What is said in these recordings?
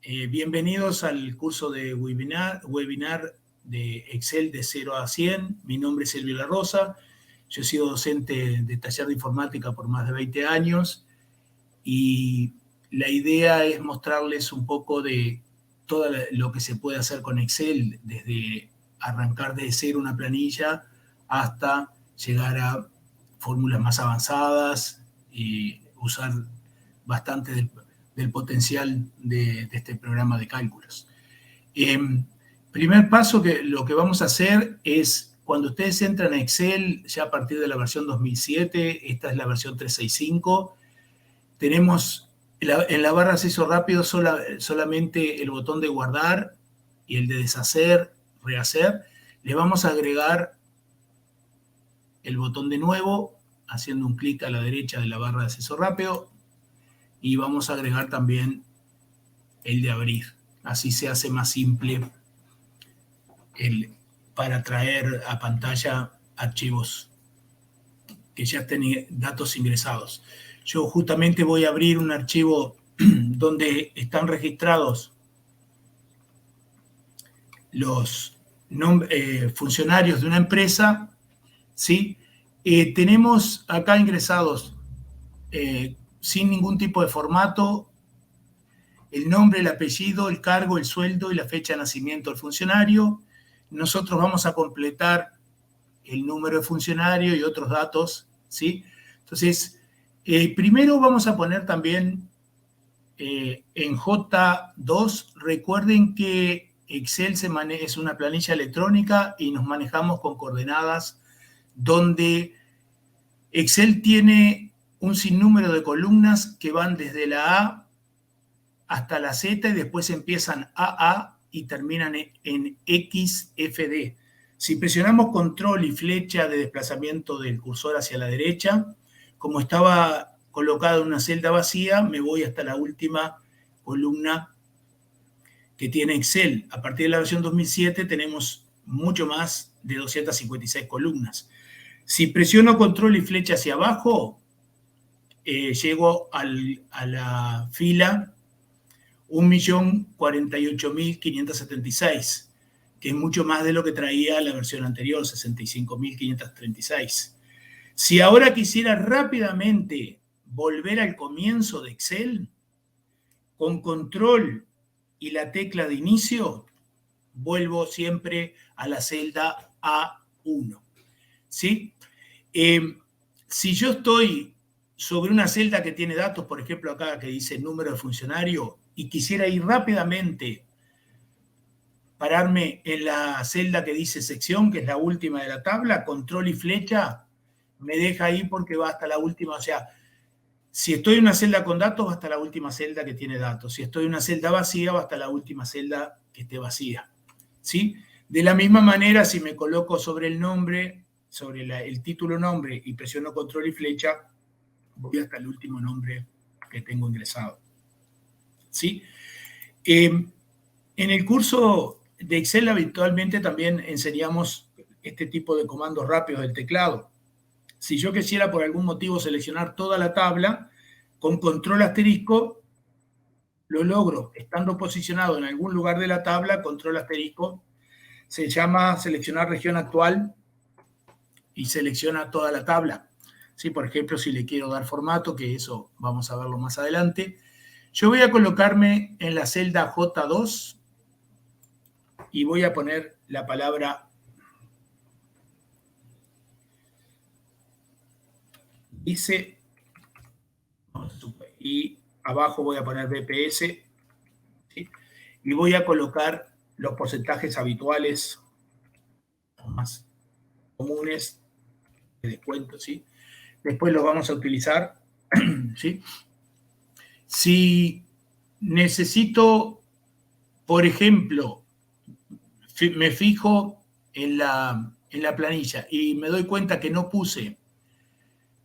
Bienvenidos al curso de webinar de Excel de 0 a 100. Mi nombre es Elvio La Rosa. Yo he sido docente de taller de informática por más de 20 años y la idea es mostrarles un poco de todo lo que se puede hacer con Excel, desde arrancar de cero una planilla hasta llegar a fórmulas más avanzadas y usar bastante del potencial de este programa de cálculos. Primer paso, que lo que vamos a hacer es, cuando ustedes entran a Excel, ya a partir de la versión 2007, esta es la versión 365, tenemos en la barra de acceso rápido solamente el botón de guardar y el de deshacer, rehacer. Le vamos a agregar el botón de nuevo, haciendo un clic a la derecha de la barra de acceso rápido, y vamos a agregar también el de abrir. Así se hace más simple para traer a pantalla archivos que ya estén datos ingresados. Yo justamente voy a abrir un archivo donde están registrados los funcionarios de una empresa, ¿sí? Tenemos acá ingresados sin ningún tipo de formato el nombre, el apellido, el cargo, el sueldo y la fecha de nacimiento del funcionario. Nosotros vamos a completar el número de funcionario y otros datos, ¿sí? Entonces, primero vamos a poner también en J2, recuerden que Excel es una planilla electrónica y nos manejamos con coordenadas donde Excel tiene un sinnúmero de columnas que van desde la A hasta la Z y después empiezan AA y terminan en XFD. Si presionamos control y flecha de desplazamiento del cursor hacia la derecha, como estaba colocado en una celda vacía, me voy hasta la última columna que tiene Excel. A partir de la versión 2007 tenemos mucho más de 256 columnas. Si presiono control y flecha hacia abajo, llego a la fila 1.048.576, que es mucho más de lo que traía la versión anterior, 65.536. Si ahora quisiera rápidamente volver al comienzo de Excel, con control y la tecla de inicio, vuelvo siempre a la celda A1. ¿Sí? Si yo estoy sobre una celda que tiene datos, por ejemplo acá que dice número de funcionario, y quisiera ir rápidamente, pararme en la celda que dice sección, que es la última de la tabla, control y flecha, me deja ahí porque va hasta la última. O sea, si estoy en una celda con datos, va hasta la última celda que tiene datos. Si estoy en una celda vacía, va hasta la última celda que esté vacía. ¿Sí? De la misma manera, si me coloco sobre el nombre, sobre el título nombre y presiono control y flecha, voy hasta el último nombre que tengo ingresado. ¿Sí? En el curso de Excel habitualmente también enseñamos este tipo de comandos rápidos del teclado. Si yo quisiera por algún motivo seleccionar toda la tabla, con control asterisco lo logro. Estando posicionado en algún lugar de la tabla, control asterisco, se llama seleccionar región actual y selecciona toda la tabla. ¿Sí? Por ejemplo, si le quiero dar formato, que eso vamos a verlo más adelante, yo voy a colocarme en la celda J2 y voy a poner la palabra dice, y abajo voy a poner BPS, ¿sí? Y voy a colocar los porcentajes habituales más comunes de descuento, ¿sí? Después los vamos a utilizar, ¿sí? Si necesito, por ejemplo, me fijo en la planilla y me doy cuenta que no puse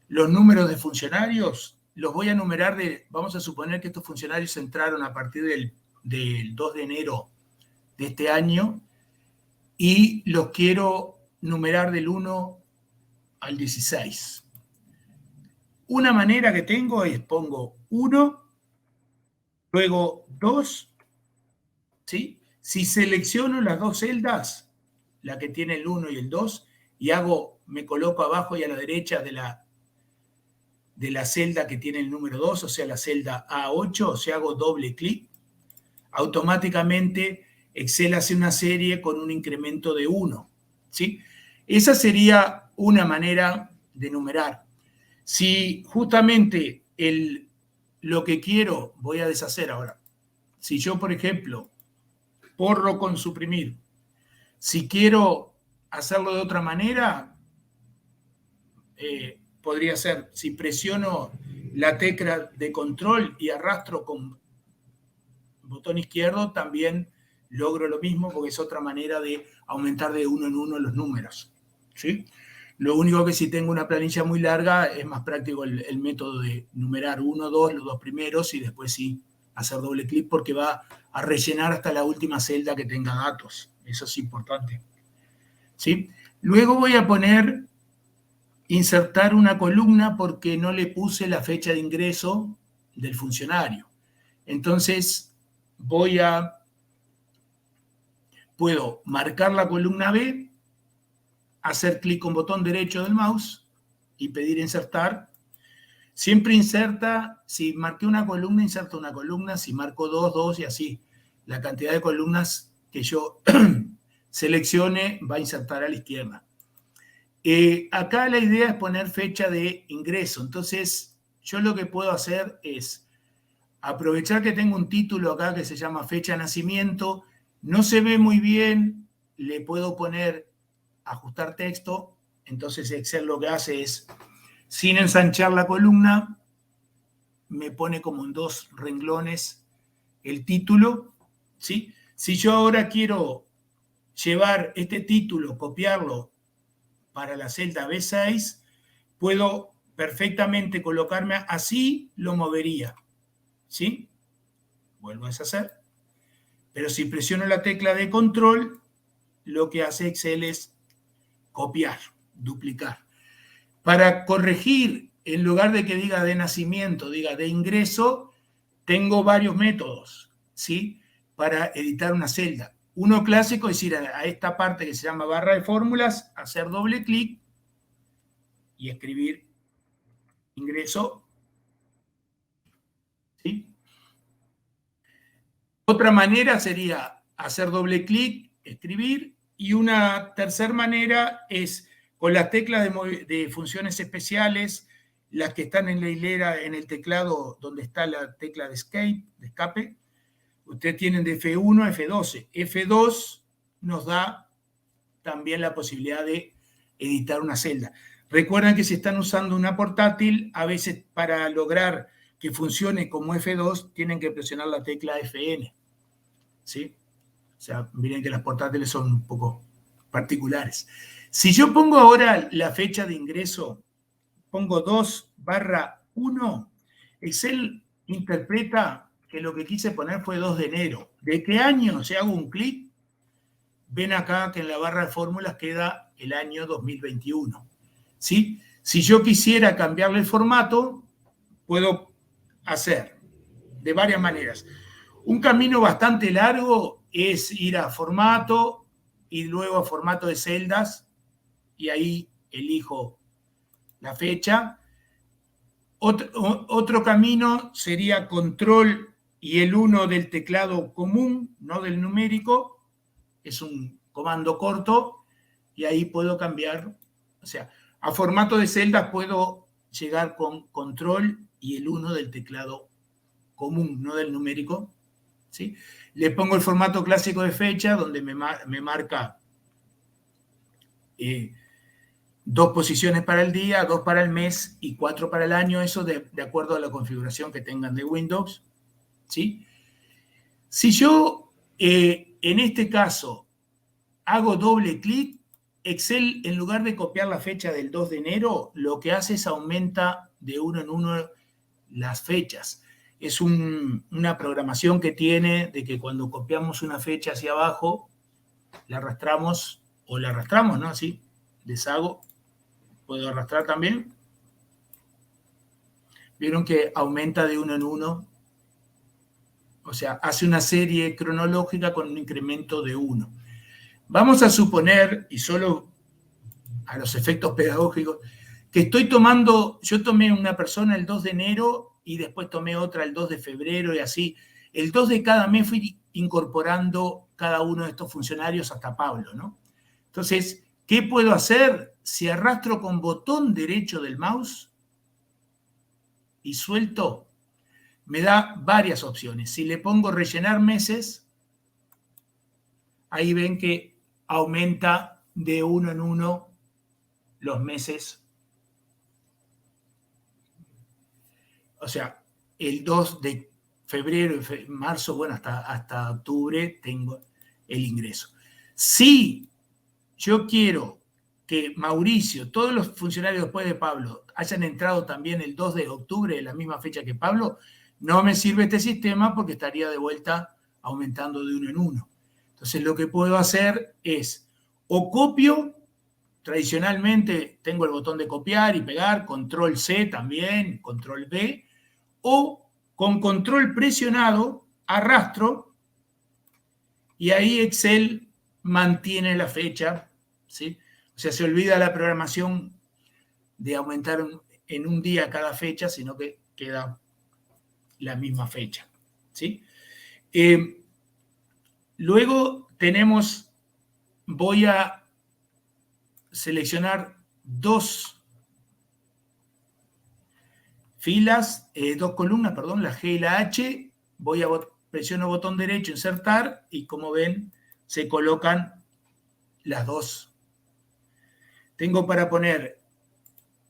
los números de funcionarios, los voy a numerar vamos a suponer que estos funcionarios entraron a partir del 2 de enero de este año y los quiero numerar del 1 al 16. Una manera que tengo es pongo 1, luego 2 ¿sí? Si selecciono las dos celdas, la que tiene el 1 y el 2, y me coloco abajo y a la derecha de la celda que tiene el número 2, o sea, la celda A8, o sea, hago doble clic, automáticamente Excel hace una serie con un incremento de 1, ¿sí? Esa sería una manera de numerar. Si justamente lo que quiero, voy a deshacer ahora. Si yo, por ejemplo, borro con suprimir, si quiero hacerlo de otra manera, podría ser, si presiono la tecla de control y arrastro con botón izquierdo, también logro lo mismo porque es otra manera de aumentar de uno en uno los números, ¿sí? Lo único que si tengo una planilla muy larga es más práctico el método de numerar 1, 2, los dos primeros y después sí hacer doble clic porque va a rellenar hasta la última celda que tenga datos. Eso es importante, ¿sí? Luego voy a poner insertar una columna porque no le puse la fecha de ingreso del funcionario. Entonces puedo marcar la columna B, hacer clic con botón derecho del mouse y pedir insertar. Siempre inserta, si marqué una columna, inserta una columna, si marco dos y así. La cantidad de columnas que yo seleccione va a insertar a la izquierda. Acá la idea es poner fecha de ingreso. Entonces, yo lo que puedo hacer es aprovechar que tengo un título acá que se llama fecha de nacimiento. No se ve muy bien, le puedo poner ajustar texto. Entonces Excel lo que hace es, sin ensanchar la columna, me pone como en dos renglones el título, ¿sí? Si yo ahora quiero llevar este título, copiarlo para la celda B6, puedo perfectamente colocarme así, lo movería, ¿sí? Vuelvo a deshacer. Pero si presiono la tecla de control, lo que hace Excel es copiar, duplicar. Para corregir, en lugar de que diga de nacimiento, diga de ingreso, tengo varios métodos, ¿sí? Para editar una celda. Uno clásico es ir a esta parte que se llama barra de fórmulas, hacer doble clic y escribir ingreso, ¿sí? Otra manera sería hacer doble clic, escribir, y una tercera manera es con las teclas de funciones especiales, las que están en la hilera en el teclado donde está la tecla de escape, ustedes tienen de F1 a F12. F2 nos da también la posibilidad de editar una celda. Recuerden que si están usando una portátil, a veces para lograr que funcione como F2, tienen que presionar la tecla FN, ¿sí? O sea, miren que las portátiles son un poco particulares. Si yo pongo ahora la fecha de ingreso, pongo 2/1, Excel interpreta que lo que quise poner fue 2 de enero. ¿De qué año? Si hago un clic, ven acá que en la barra de fórmulas queda el año 2021. ¿Sí? Si yo quisiera cambiarle el formato, puedo hacer de varias maneras. Un camino bastante largo es ir a formato y luego a formato de celdas y ahí elijo la fecha. Otro camino sería control y el 1 del teclado común, no del numérico. Es un comando corto y ahí puedo cambiar. O sea, a formato de celdas puedo llegar con control y el 1 del teclado común, no del numérico, ¿sí? Le pongo el formato clásico de fecha, donde me marca 2 posiciones para el día, 2 para el mes y 4 para el año, eso de acuerdo a la configuración que tengan de Windows, ¿sí? Si yo, en este caso, hago doble clic, Excel, en lugar de copiar la fecha del 2 de enero, lo que hace es aumenta de uno en uno las fechas. Es una programación que tiene de que cuando copiamos una fecha hacia abajo, la arrastramos, ¿no? Así, deshago, puedo arrastrar también. Vieron que aumenta de uno en uno, O sea, hace una serie cronológica con un incremento de 1. Vamos a suponer, y solo a los efectos pedagógicos, que yo tomé una persona el 2 de enero y después tomé otra el 2 de febrero y así. El 2 de cada mes fui incorporando cada uno de estos funcionarios hasta Pablo, ¿no? Entonces, ¿qué puedo hacer? Si arrastro con botón derecho del mouse y suelto, me da varias opciones. Si le pongo rellenar meses, ahí ven que aumenta de 1 en 1 los meses. O sea, el 2 de febrero y marzo, bueno, hasta octubre tengo el ingreso. Si yo quiero que Mauricio, todos los funcionarios después de Pablo, hayan entrado también el 2 de octubre, de la misma fecha que Pablo, no me sirve este sistema porque estaría de vuelta aumentando de 1 en 1. Entonces, lo que puedo hacer es, o copio, tradicionalmente tengo el botón de copiar y pegar, control C también, control V, o con control presionado arrastro y ahí Excel mantiene la fecha, ¿sí? O sea, se olvida la programación de aumentar en un día cada fecha, sino que queda la misma fecha, ¿sí? Luego voy a seleccionar dos columnas, perdón, la G y la H, presiono botón derecho, insertar, y como ven, se colocan las dos. Tengo para poner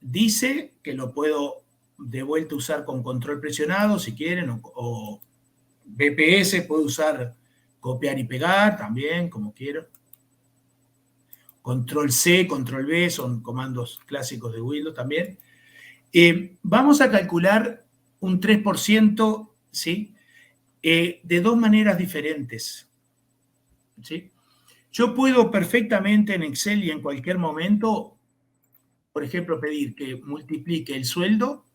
dice, que lo puedo de vuelta usar con control presionado, si quieren, o BPS, puedo usar copiar y pegar también, como quiero. Control C, control V, son comandos clásicos de Windows también. Vamos a calcular un 3%, ¿sí? De dos maneras diferentes, ¿sí? Yo puedo perfectamente en Excel y en cualquier momento, por ejemplo, pedir que multiplique el sueldo,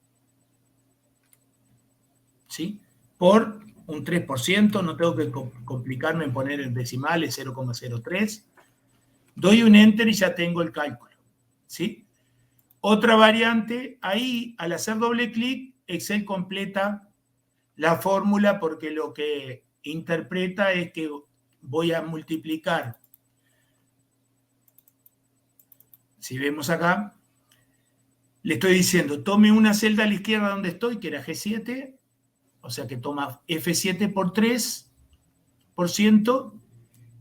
¿sí?, por un 3%, no tengo que complicarme en poner en decimales 0,03. Doy un Enter y ya tengo el cálculo, ¿sí? Otra variante, ahí al hacer doble clic, Excel completa la fórmula porque lo que interpreta es que voy a multiplicar. Si vemos acá, le estoy diciendo, tome una celda a la izquierda donde estoy, que era G7, o sea que toma F7 por 3%,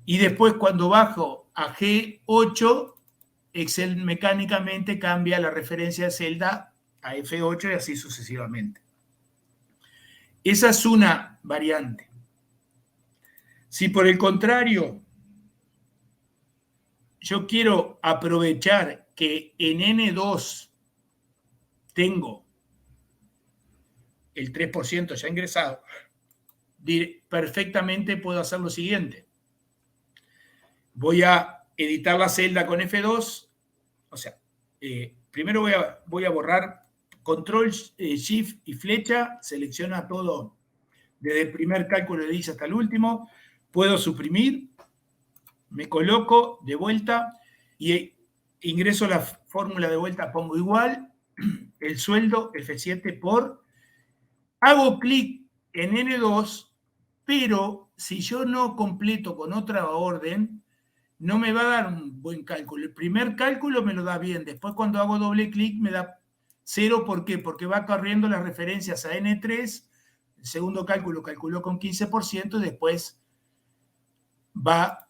y después cuando bajo a G8, Excel mecánicamente cambia la referencia de celda a F8 y así sucesivamente. Esa es una variante. Si por el contrario yo quiero aprovechar que en N2 tengo el 3% ya ingresado, perfectamente puedo hacer lo siguiente. Voy a editar la celda con F2, o sea, primero voy a borrar control, shift y flecha, selecciona todo desde el primer cálculo de dice hasta el último, puedo suprimir, me coloco de vuelta y ingreso la fórmula de vuelta, pongo igual, el sueldo F7 por, hago clic en N2, pero si yo no completo con otra orden, no me va a dar un buen cálculo. El primer cálculo me lo da bien, después cuando hago doble clic me da 0, ¿por qué? Porque va corriendo las referencias a N3, el segundo cálculo calculó con 15% y después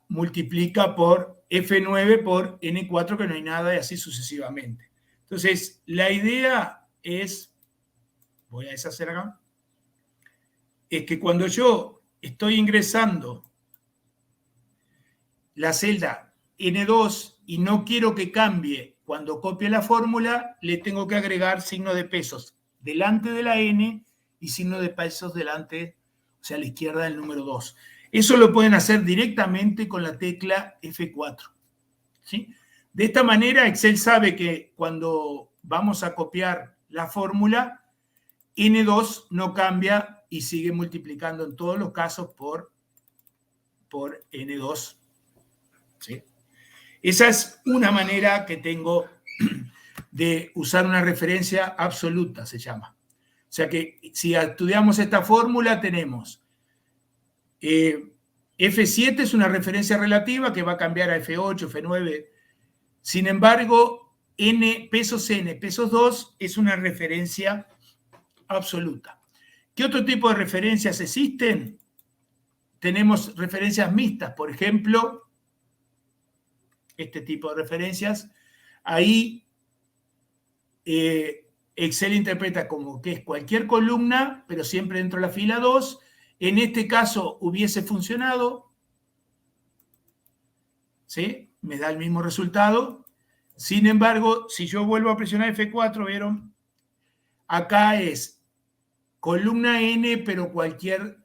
multiplica por F9 por N4 que no hay nada y así sucesivamente. Entonces, la idea es, voy a deshacer acá, es que cuando yo estoy ingresando la celda N2 y no quiero que cambie cuando copie la fórmula, le tengo que agregar signo de pesos delante de la N y signo de pesos delante, o sea, a la izquierda del número 2. Eso lo pueden hacer directamente con la tecla F4, ¿sí? De esta manera, Excel sabe que cuando vamos a copiar la fórmula, N2 no cambia y sigue multiplicando en todos los casos por N2. ¿Sí? Esa es una manera que tengo de usar una referencia absoluta, se llama. O sea que si estudiamos esta fórmula, tenemos F7 es una referencia relativa que va a cambiar a F8, F9. Sin embargo, N, pesos N, pesos 2 es una referencia absoluta. ¿Qué otro tipo de referencias existen? Tenemos referencias mixtas, por ejemplo, este tipo de referencias. Ahí Excel interpreta como que es cualquier columna, pero siempre dentro de la fila 2. En este caso hubiese funcionado, ¿sí? Me da el mismo resultado. Sin embargo, si yo vuelvo a presionar F4, ¿vieron? Acá es columna N, pero cualquier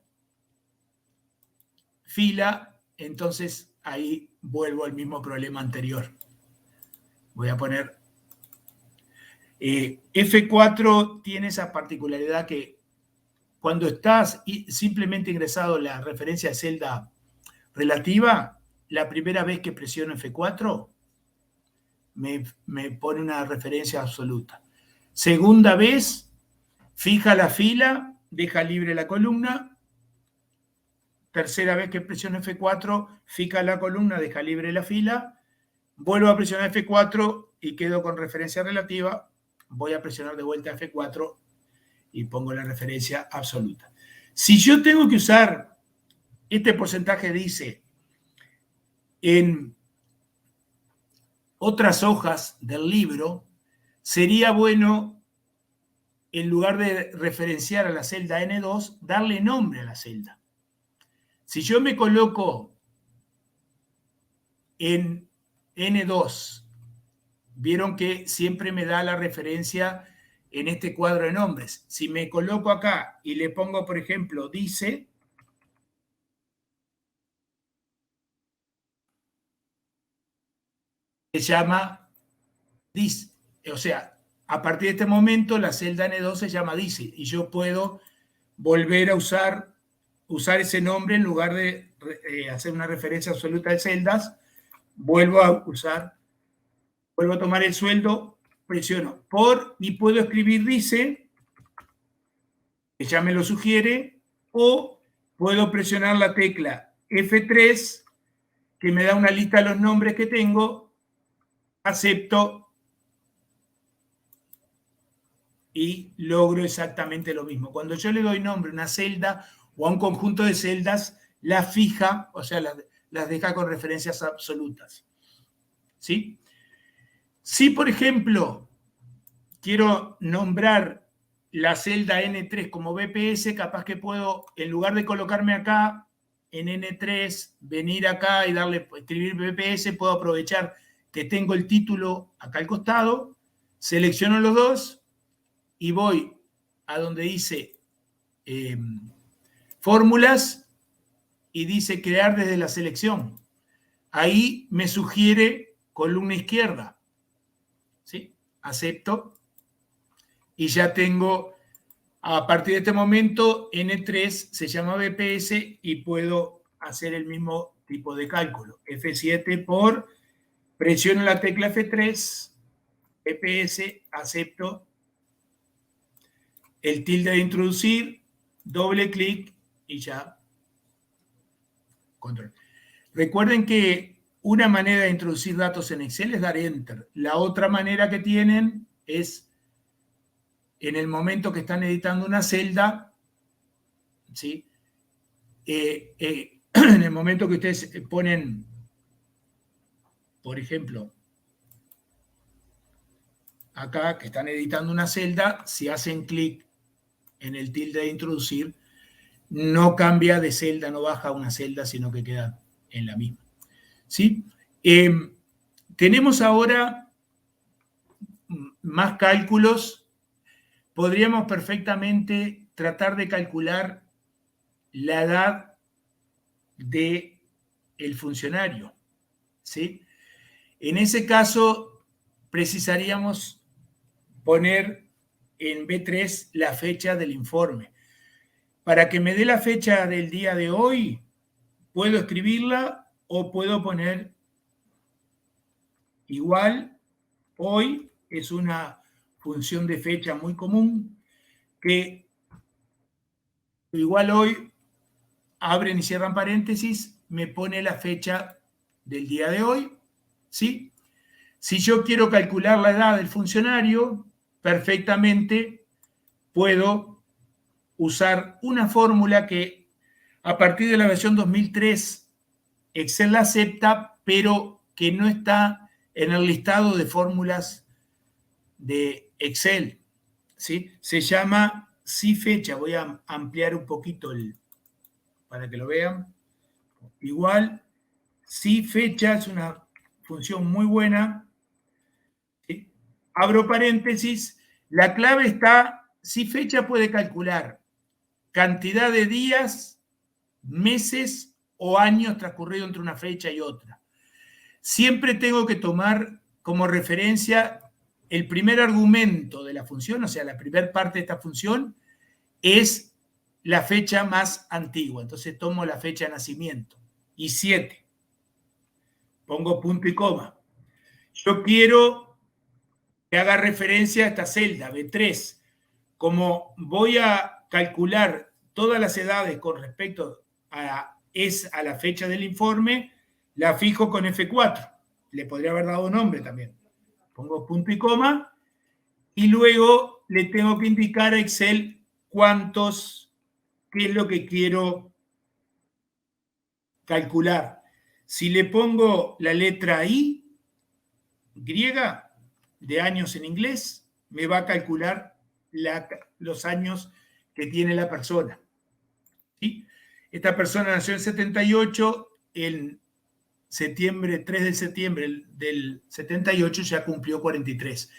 fila, entonces ahí vuelvo al mismo problema anterior. Voy a poner... F4 tiene esa particularidad que cuando estás simplemente ingresado la referencia de celda relativa, la primera vez que presiono F4 me pone una referencia absoluta. Segunda vez, fija la fila, deja libre la columna. Tercera vez que presiono F4, fija la columna, deja libre la fila. Vuelvo a presionar F4 y quedo con referencia relativa. Voy a presionar de vuelta F4 y pongo la referencia absoluta. Si yo tengo que usar este porcentaje dice en otras hojas del libro, sería bueno, en lugar de referenciar a la celda N2, darle nombre a la celda. Si yo me coloco en N2, vieron que siempre me da la referencia en este cuadro de nombres. Si me coloco acá y le pongo, por ejemplo, dice, se llama dice. O sea, a partir de este momento la celda N2 se llama dice y yo puedo volver a usar ese nombre en lugar de hacer una referencia absoluta de celdas. Vuelvo a tomar el sueldo, presiono por y puedo escribir dice, que ya me lo sugiere, o puedo presionar la tecla F3, que me da una lista de los nombres que tengo, acepto y logro exactamente lo mismo. Cuando yo le doy nombre a una celda o a un conjunto de celdas, la fija, o sea, las deja con referencias absolutas. ¿Sí? Si, por ejemplo, quiero nombrar la celda N3 como BPS, capaz que puedo, en lugar de colocarme acá en N3, venir acá y escribir BPS, puedo aprovechar que tengo el título acá al costado, selecciono los dos y voy a donde dice fórmulas y dice crear desde la selección. Ahí me sugiere columna izquierda. ¿Sí? Acepto. Y ya tengo, a partir de este momento, N3 se llama BPS y puedo hacer el mismo tipo de cálculo. F7 por, presiono la tecla F3, BPS, acepto, el tilde de introducir, doble clic y ya. Control. Recuerden que una manera de introducir datos en Excel es dar Enter. La otra manera que tienen es, en el momento que están editando una celda, ¿sí? En el momento que ustedes ponen, por ejemplo, acá que están editando una celda, si hacen clic en el tilde de introducir, no cambia de celda, no baja una celda, sino que queda en la misma. ¿Sí? Tenemos ahora más cálculos. Podríamos perfectamente tratar de calcular la edad del funcionario. ¿Sí? En ese caso, precisaríamos poner en B3 la fecha del informe. Para que me dé la fecha del día de hoy, puedo escribirla o puedo poner igual. Hoy es una función de fecha muy común que igual hoy abren y cierran paréntesis, me pone la fecha del día de hoy, ¿sí? Si yo quiero calcular la edad del funcionario, perfectamente puedo usar una fórmula que a partir de la versión 2003 Excel la acepta, pero que no está en el listado de fórmulas de Excel, ¿sí? Se llama CIFecha. Voy a ampliar un poquito para que lo vean. Igual, CIFecha es una función muy buena. ¿Sí? Abro paréntesis. La clave está, CIFecha puede calcular cantidad de días, meses o años transcurridos entre una fecha y otra. Siempre tengo que tomar como referencia el primer argumento de la función, o sea, la primera parte de esta función es la fecha más antigua. Entonces tomo la fecha de nacimiento y 7. Pongo punto y coma. Yo quiero que haga referencia a esta celda, B3. Como voy a calcular todas las edades con respecto a la fecha del informe, la fijo con F4. Le podría haber dado nombre también. Pongo punto y coma y luego le tengo que indicar a Excel qué es lo que quiero calcular. Si le pongo la letra I, griega, de años en inglés, me va a calcular los años que tiene la persona. ¿Sí? Esta persona nació en 78, el 3 de septiembre del 78 ya cumplió 43.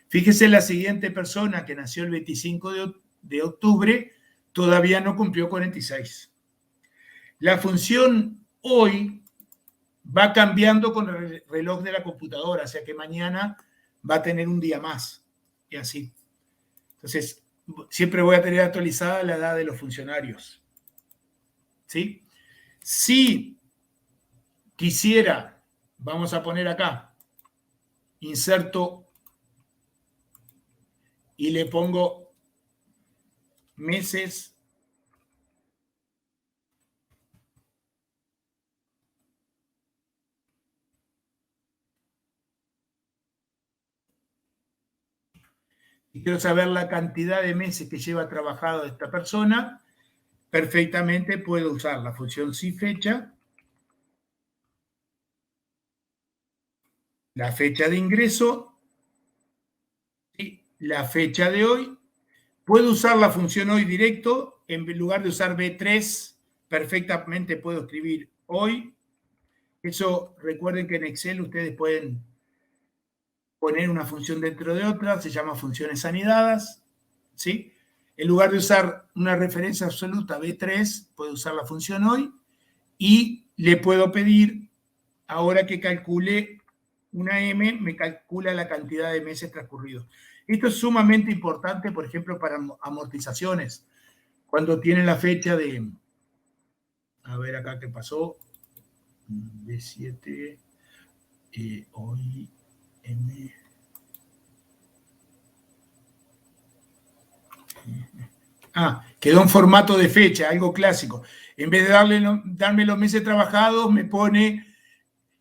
Fíjese la siguiente persona que nació el 25 de octubre, todavía no cumplió 46. La función hoy va cambiando con el reloj de la computadora, o sea que mañana va a tener un día más, y así. Entonces, siempre voy a tener actualizada la edad de los funcionarios. ¿Sí? Si quisiera, vamos a poner acá, inserto y le pongo meses y quiero saber la cantidad de meses que lleva trabajado esta persona, perfectamente puedo usar la función CIFecha, la fecha de ingreso, y la fecha de hoy. Puedo usar la función hoy directo, en lugar de usar B3, perfectamente puedo escribir hoy. Eso, recuerden que en Excel ustedes pueden poner una función dentro de otra, se llama funciones anidadas, ¿sí? En lugar de usar una referencia absoluta B3, puedo usar la función hoy y le puedo pedir, ahora que calcule una M, me calcula la cantidad de meses transcurridos. Esto es sumamente importante, por ejemplo, para amortizaciones. Cuando tienen la fecha de, a ver acá qué pasó, B7, hoy, M. Quedó en formato de fecha, algo clásico. En vez de darme los meses trabajados, me pone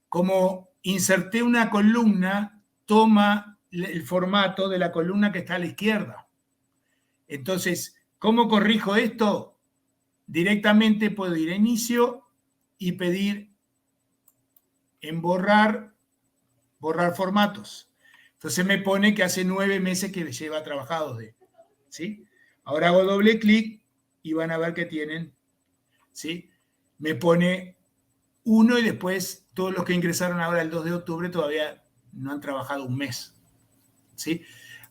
como inserté una columna, toma el formato de la columna que está a la izquierda. Entonces, ¿cómo corrijo esto? Directamente puedo ir a inicio y pedir en borrar formatos. Entonces me pone que hace 9 meses que lleva trabajado. ¿Sí? Ahora hago doble clic y van a ver que tienen, ¿sí? Me pone 1 y después todos los que ingresaron ahora el 2 de octubre todavía no han trabajado un mes, ¿sí?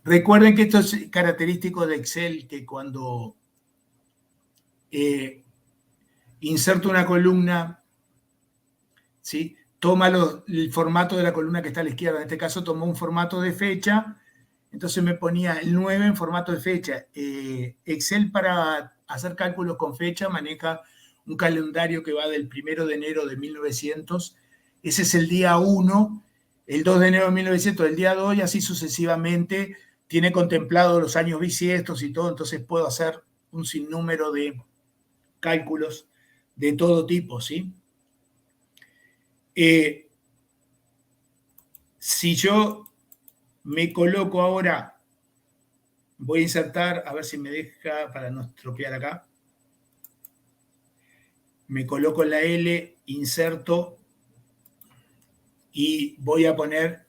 Recuerden que esto es característico de Excel, que cuando inserto una columna, ¿sí? Toma el formato de la columna que está a la izquierda. En este caso tomó un formato de fecha Entonces me ponía el 9 en formato de fecha. Excel para hacer cálculos con fecha maneja un calendario que va del 1 de enero de 1900. Ese es el día 1, el 2 de enero de 1900, el día 2 y así sucesivamente. Tiene contemplado los años bisiestos y todo, entonces puedo hacer un sinnúmero de cálculos de todo tipo, ¿sí? Si yo me coloco ahora, voy a insertar, a ver si me deja para no estropear acá. Me coloco en la L, inserto y voy a poner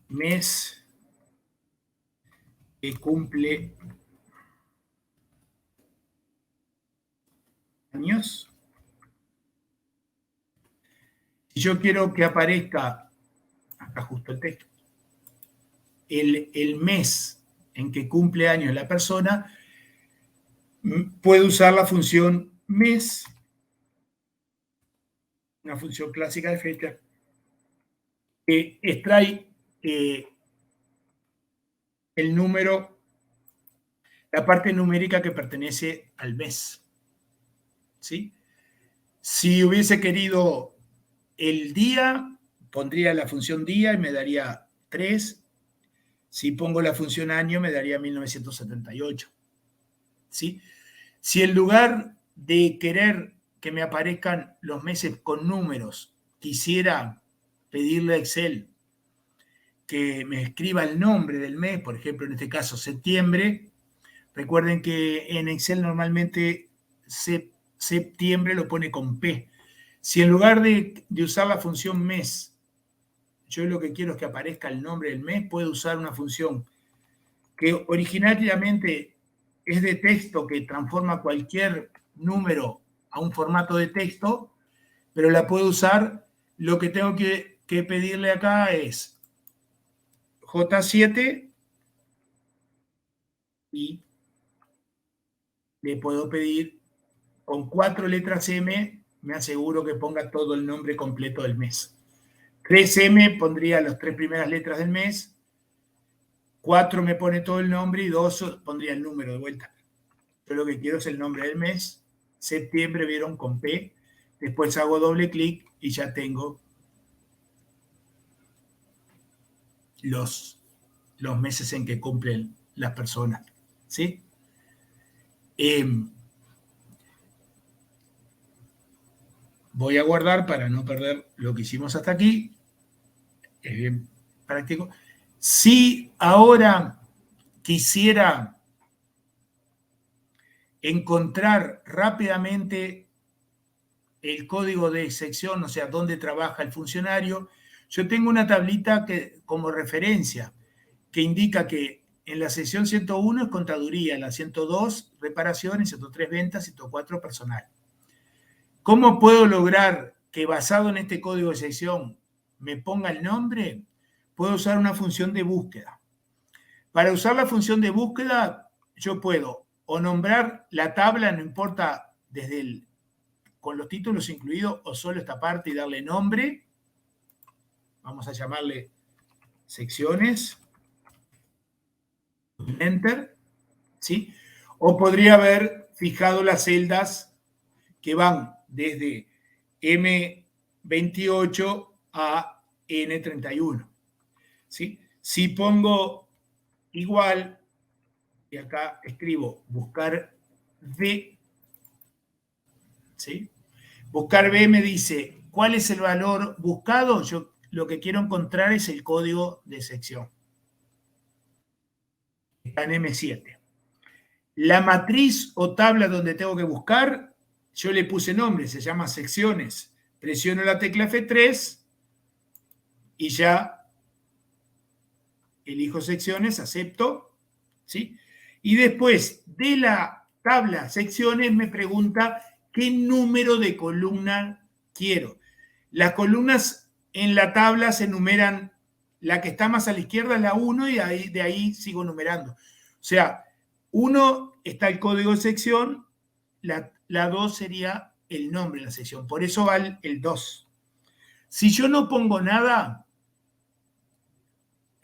mes que cumple años. Si yo quiero que aparezca, acá justo el texto, el mes en que cumple años la persona, puedo usar la función mes, una función clásica de fecha, que extrae el número, la parte numérica que pertenece al mes. ¿Sí? Si hubiese querido el día, pondría la función día y me daría 3. Si pongo la función año, me daría 1978. ¿Sí? Si en lugar de querer que me aparezcan los meses con números, quisiera pedirle a Excel que me escriba el nombre del mes, por ejemplo, en este caso septiembre. Recuerden que en Excel normalmente septiembre lo pone con P. Si en lugar de usar la función mes, yo lo que quiero es que aparezca el nombre del mes, puedo usar una función que originariamente es de texto, que transforma cualquier número a un formato de texto, pero la puedo usar. Lo que tengo que pedirle acá es J7 y le puedo pedir con 4 letras M, me aseguro que ponga todo el nombre completo del mes. 3M pondría las 3 primeras letras del mes, 4 me pone todo el nombre y 2 pondría el número de vuelta. Yo lo que quiero es el nombre del mes. Septiembre, vieron, con P. Después hago doble clic y ya tengo los meses en que cumplen las personas. ¿Sí? Voy a guardar para no perder lo que hicimos hasta aquí. Es bien práctico. Si ahora quisiera encontrar rápidamente el código de sección, o sea, dónde trabaja el funcionario, yo tengo una tablita como referencia que indica que en la sección 101 es contaduría, la 102 reparaciones, 103 ventas, 104 personal. ¿Cómo puedo lograr que basado en este código de sección me ponga el nombre? Puedo usar una función de búsqueda. Para usar la función de búsqueda, yo puedo o nombrar la tabla, no importa con los títulos incluidos o solo esta parte y darle nombre. Vamos a llamarle secciones. Enter. ¿Sí? O podría haber fijado las celdas que van desde M28 a N31. ¿Sí? Si pongo igual, y acá escribo buscar B, ¿sí? Buscar B me dice, ¿cuál es el valor buscado? Yo lo que quiero encontrar es el código de sección. Está en M7. La matriz o tabla donde tengo que buscar, yo le puse nombre, se llama secciones. Presiono la tecla F3 y ya elijo secciones, acepto, ¿sí? Y después de la tabla secciones me pregunta qué número de columna quiero. Las columnas en la tabla se numeran, la que está más a la izquierda es la 1 y de ahí sigo numerando. O sea, 1 está el código de sección, la 2 sería el nombre de la sección. Por eso va el 2. Si yo no pongo nada,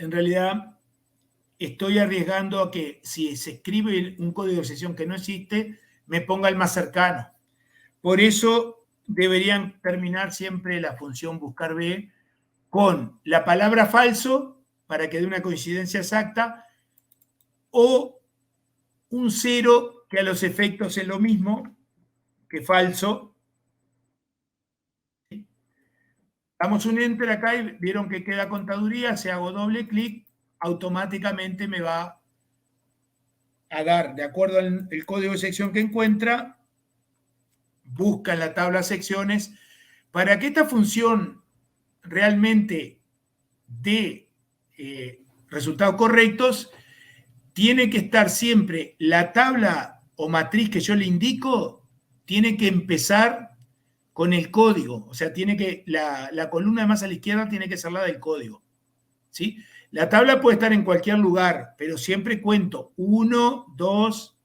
en realidad estoy arriesgando a que si se escribe un código de sección que no existe, me ponga el más cercano. Por eso deberían terminar siempre la función buscar B con la palabra falso para que dé una coincidencia exacta o un 0 que a los efectos es lo mismo que falso. Damos un enter acá y vieron que queda contaduría. Si hago doble clic, automáticamente me va a dar, de acuerdo al código de sección que encuentra, busca en la tabla secciones. Para que esta función realmente dé resultados correctos, tiene que estar siempre la tabla o matriz que yo le indico, tiene que empezar con el código. O sea, tiene que la columna más a la izquierda tiene que ser la del código. ¿Sí? La tabla puede estar en cualquier lugar, pero siempre cuento 1, 2,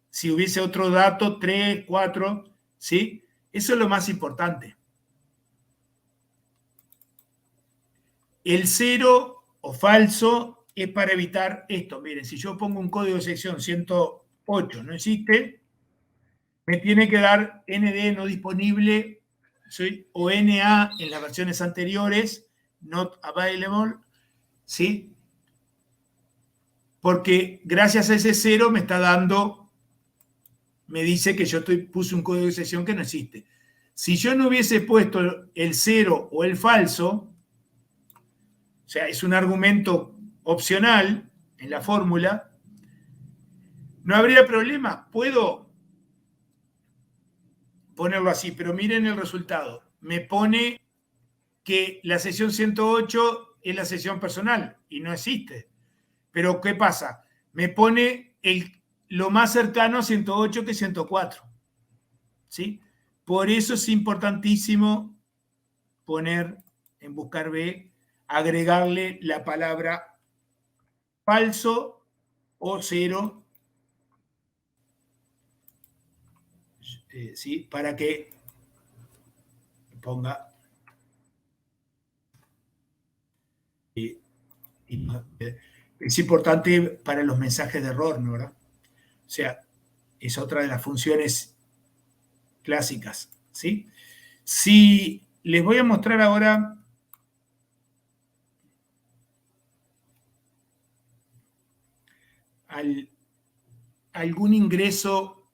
si hubiese otro dato, 3, 4, ¿sí? Eso es lo más importante. El 0 o falso es para evitar esto. Miren, si yo pongo un código de sección 108, no existe, me tiene que dar ND no disponible, ¿sí? O NA en las versiones anteriores, not available, ¿sí? Porque gracias a ese 0 me está dando, me dice que yo puse un código de sección que no existe. Si yo no hubiese puesto el 0 o el falso, o sea, es un argumento opcional en la fórmula, no habría problema. Puedo ponerlo así, pero miren el resultado. Me pone que la sección 108 es la sección personal y no existe. Pero ¿qué pasa? Me pone lo más cercano a 108 que 104. ¿Sí? Por eso es importantísimo poner en buscar B, agregarle la palabra falso o 0, ¿sí? Para que ponga es importante para los mensajes de error, ¿no? ¿Verdad? O sea, es otra de las funciones clásicas, ¿sí? Si les voy a mostrar ahora algún ingreso,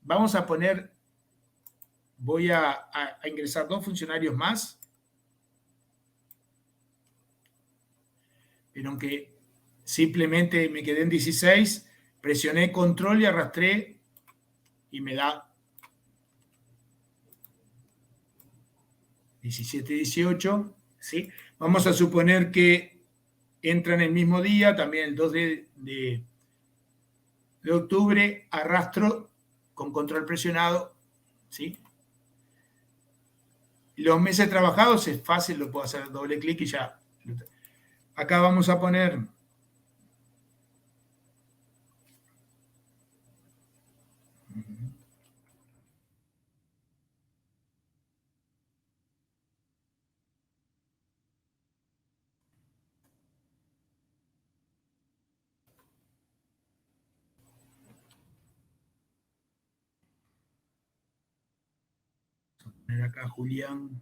vamos a poner, voy a ingresar 2 funcionarios más, pero aunque simplemente me quedé en 16, presioné control y arrastré y me da 17, 18, ¿sí? Vamos a suponer que entran el mismo día, también el 2 de octubre, arrastro con control presionado, ¿sí? Los meses trabajados es fácil, lo puedo hacer doble clic y ya. Acá vamos a poner acá Julián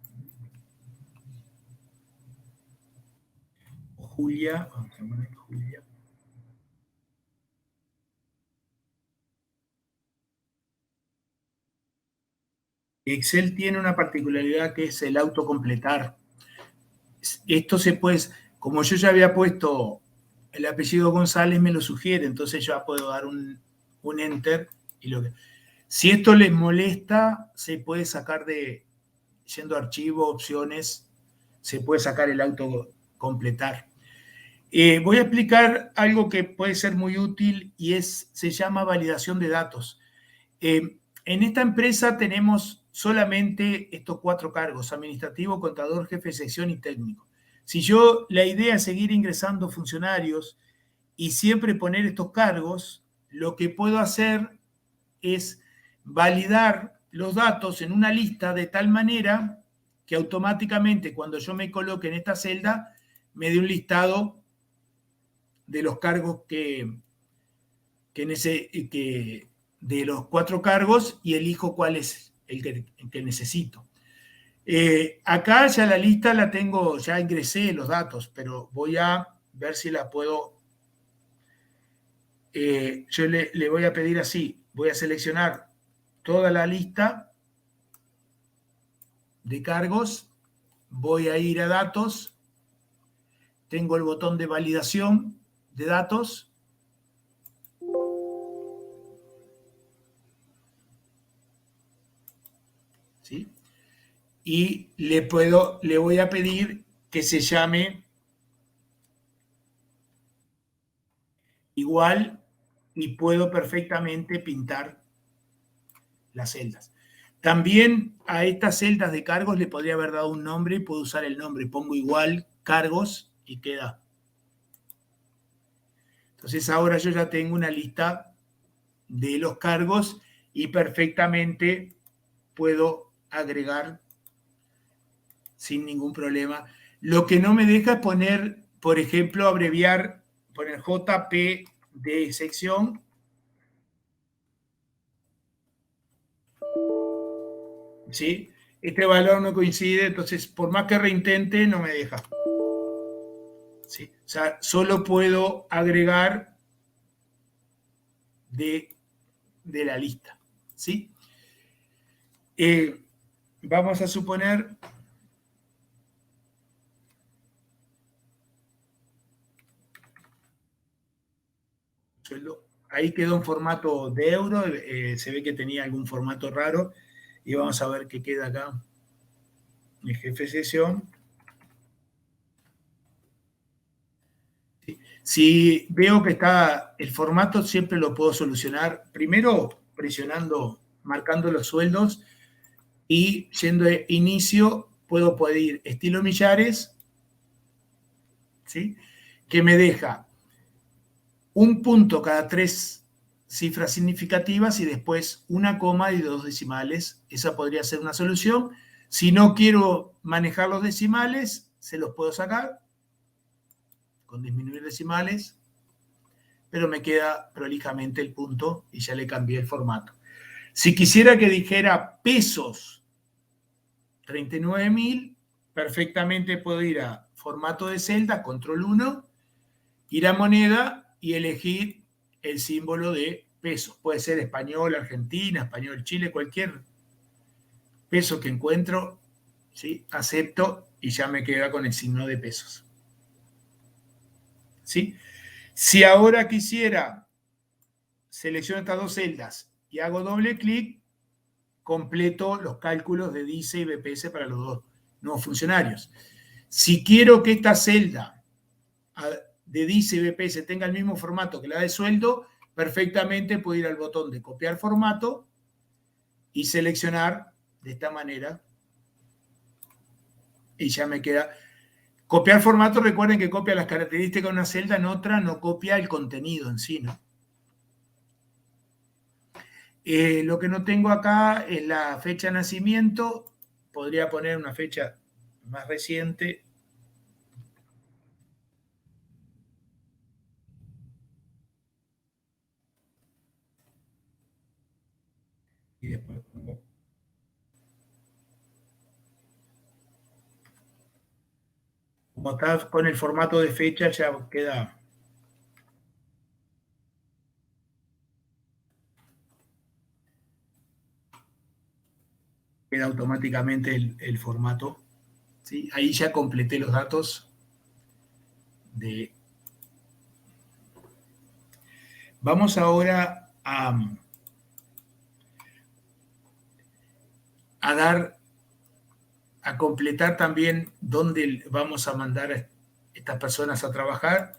o Julia, vamos a poner Julia. Excel tiene una particularidad que es el autocompletar. Esto se puede, como yo ya había puesto el apellido González, me lo sugiere, entonces ya puedo dar un enter. Y si esto les molesta, se puede sacar yendo a archivo, opciones, se puede sacar el autocompletar. Voy a explicar algo que puede ser muy útil y se llama validación de datos. En esta empresa tenemos solamente estos 4 cargos: administrativo, contador, jefe de sección y técnico. Si la idea es seguir ingresando funcionarios y siempre poner estos cargos, lo que puedo hacer es validar los datos en una lista de tal manera que automáticamente cuando yo me coloque en esta celda me dé un listado de los cargos de los 4 cargos y elijo cuál es el que necesito. Acá ya la lista la tengo, ya ingresé los datos, pero voy a ver si la puedo. Yo le voy a pedir así, voy a seleccionar toda la lista de cargos, voy a ir a datos, tengo el botón de validación de datos. ¿Sí? Y le voy a pedir que se llame igual y puedo perfectamente pintar las celdas. También a estas celdas de cargos le podría haber dado un nombre y puedo usar el nombre. Pongo igual cargos y queda. Entonces ahora yo ya tengo una lista de los cargos y perfectamente puedo agregar sin ningún problema. Lo que no me deja es poner, por ejemplo, abreviar, poner JP de sección. ¿Sí? Este valor no coincide, entonces por más que reintente, no me deja. ¿Sí? O sea, solo puedo agregar de la lista. ¿Sí? Vamos a suponer sueldo. Ahí quedó en formato de euro, se ve que tenía algún formato raro y vamos a ver qué queda acá. Mi jefe de sesión. Si veo que está el formato, siempre lo puedo solucionar. Primero presionando, marcando los sueldos y yendo de inicio, puedo pedir estilo millares, ¿sí? Que me deja un punto cada 3 cifras significativas y después una coma y 2 decimales. Esa podría ser una solución. Si no quiero manejar los decimales, se los puedo sacar con disminuir decimales, pero me queda prolijamente el punto y ya le cambié el formato. Si quisiera que dijera pesos 39.000, perfectamente puedo ir a formato de celda, control 1, ir a moneda y elegir el símbolo de pesos. Puede ser español, Argentina, español, Chile, cualquier peso que encuentro, ¿sí? Acepto y ya me queda con el signo de pesos. ¿Sí? Si ahora quisiera, selecciono estas 2 celdas y hago doble clic, completo los cálculos de DICE y BPS para los 2 nuevos funcionarios. Si quiero que esta celda de DICE y BPS tenga el mismo formato que la de sueldo, perfectamente puedo ir al botón de copiar formato y seleccionar de esta manera y ya me queda. Copiar formato, recuerden que copia las características de una celda, en otra no copia el contenido en sí, ¿no? Lo que no tengo acá es la fecha de nacimiento. Podría poner una fecha más reciente. Y después pongo. Como está con el formato de fecha, ya queda. Queda automáticamente el formato. ¿Sí? Ahí ya completé los datos de. Vamos ahora a completar también dónde vamos a mandar a estas personas a trabajar.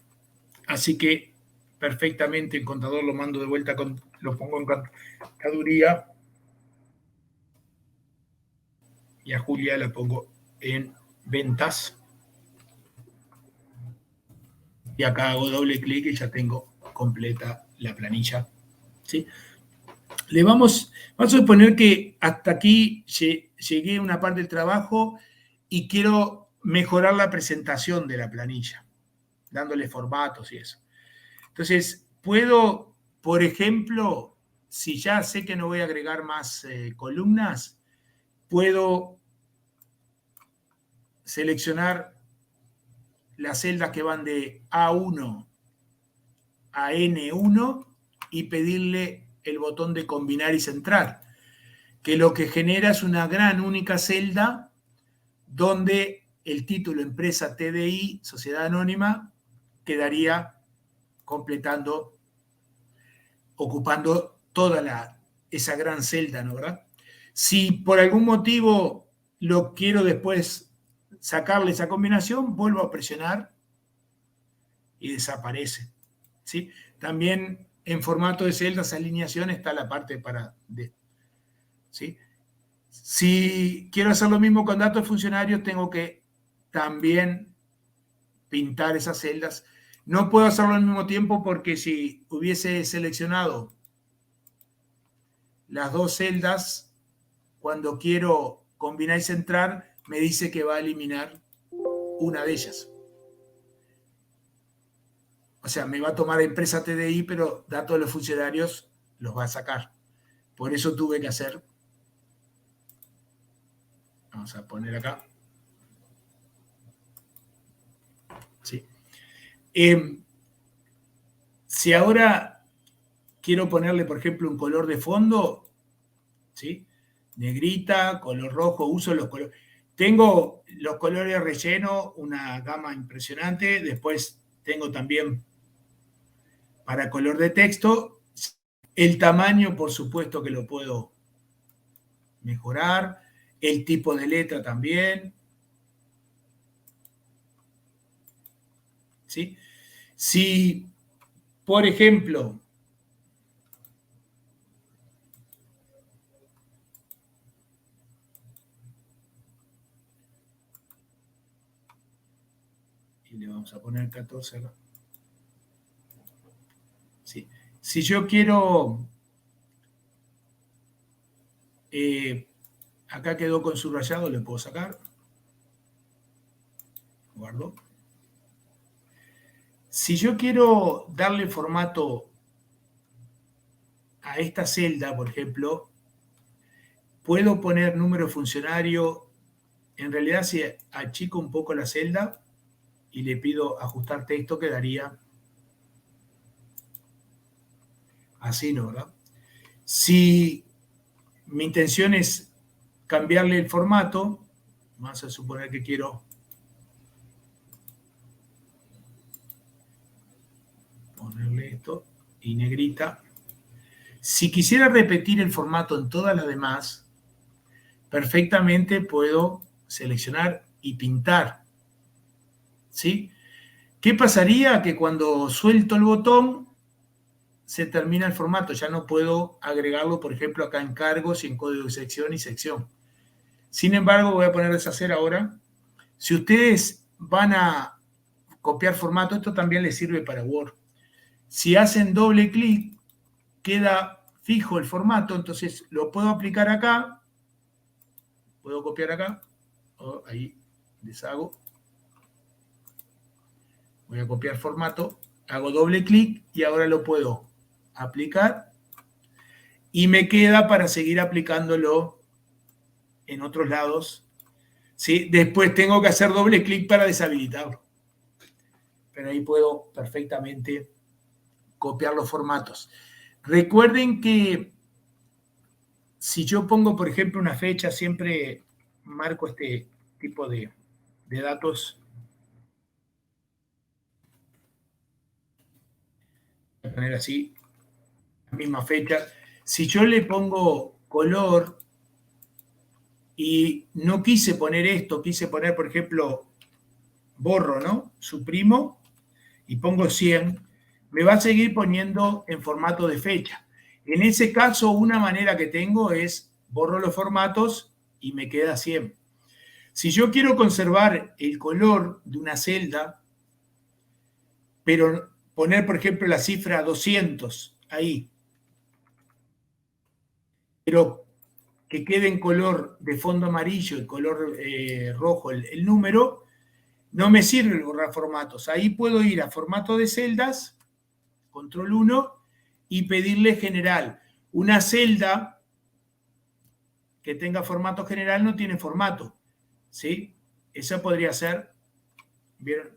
Así que perfectamente el contador lo mando de vuelta, lo pongo en contaduría y a Julia la pongo en ventas. Y acá hago doble clic y ya tengo completa la planilla. ¿Sí? Vamos a suponer que hasta aquí llegué a una parte del trabajo y quiero mejorar la presentación de la planilla, dándole formatos y eso. Entonces, puedo, por ejemplo, si ya sé que no voy a agregar más columnas, puedo seleccionar las celdas que van de A1 a N1 y pedirle el botón de combinar y centrar, que lo que genera es una gran única celda donde el título empresa TDI, Sociedad Anónima, quedaría completando, ocupando toda esa gran celda, ¿no? ¿Verdad? Si por algún motivo lo quiero después sacarle esa combinación, vuelvo a presionar y desaparece, ¿sí? También en formato de celdas, alineación, está la parte para... ¿sí? Si quiero hacer lo mismo con datos de funcionarios, tengo que también pintar esas celdas. No puedo hacerlo al mismo tiempo porque si hubiese seleccionado las dos celdas, cuando quiero combinar y centrar, me dice que va a eliminar una de ellas. O sea, me va a tomar empresa TDI, pero datos de los funcionarios los va a sacar. Por eso tuve que hacer... Vamos a poner acá. ¿Sí? Si ahora quiero ponerle, por ejemplo, un color de fondo, ¿sí? Negrita, color rojo, uso los colores. Tengo los colores relleno, una gama impresionante. Después tengo también para color de texto. El tamaño, por supuesto que lo puedo mejorar. El tipo de letra también. ¿Sí? Si, por ejemplo, y le vamos a poner 14 acá. ¿Sí? Si yo quiero, acá quedó con subrayado, le puedo sacar. Guardo. Si yo quiero darle formato a esta celda, por ejemplo, puedo poner número de funcionario. En realidad, si achico un poco la celda y le pido ajustar texto, quedaría así, ¿no? ¿Verdad? Si mi intención es cambiarle el formato, vamos a suponer que quiero ponerle esto y negrita. Si quisiera repetir el formato en todas las demás, perfectamente puedo seleccionar y pintar. ¿Sí? ¿Qué pasaría? Que cuando suelto el botón se termina el formato. Ya no puedo agregarlo, por ejemplo, acá en cargos y en código de sección y sección. Sin embargo, voy a poner deshacer ahora. Si ustedes van a copiar formato, esto también les sirve para Word. Si hacen doble clic, queda fijo el formato, entonces lo puedo aplicar acá, puedo copiar acá, ahí deshago, voy a copiar formato, hago doble clic y ahora lo puedo aplicar y me queda para seguir aplicándolo en otros lados. ¿Sí? Después tengo que hacer doble clic para deshabilitarlo, pero ahí puedo perfectamente copiar los formatos. Recuerden que si yo pongo, por ejemplo, una fecha, siempre marco este tipo de datos. Voy a poner así, la misma fecha. Si yo le pongo color y no quise poner esto, quise poner, por ejemplo, borro, ¿no? Suprimo y pongo 100, me va a seguir poniendo en formato de fecha. En ese caso, una manera que tengo es borro los formatos y me queda 100. Si yo quiero conservar el color de una celda, pero poner, por ejemplo, la cifra 200 ahí, pero que quede en color de fondo amarillo y color rojo el número, no me sirve borrar formatos. Ahí puedo ir a formato de celdas, control 1, y pedirle general. Una celda que tenga formato general no tiene formato, ¿sí? Esa podría ser,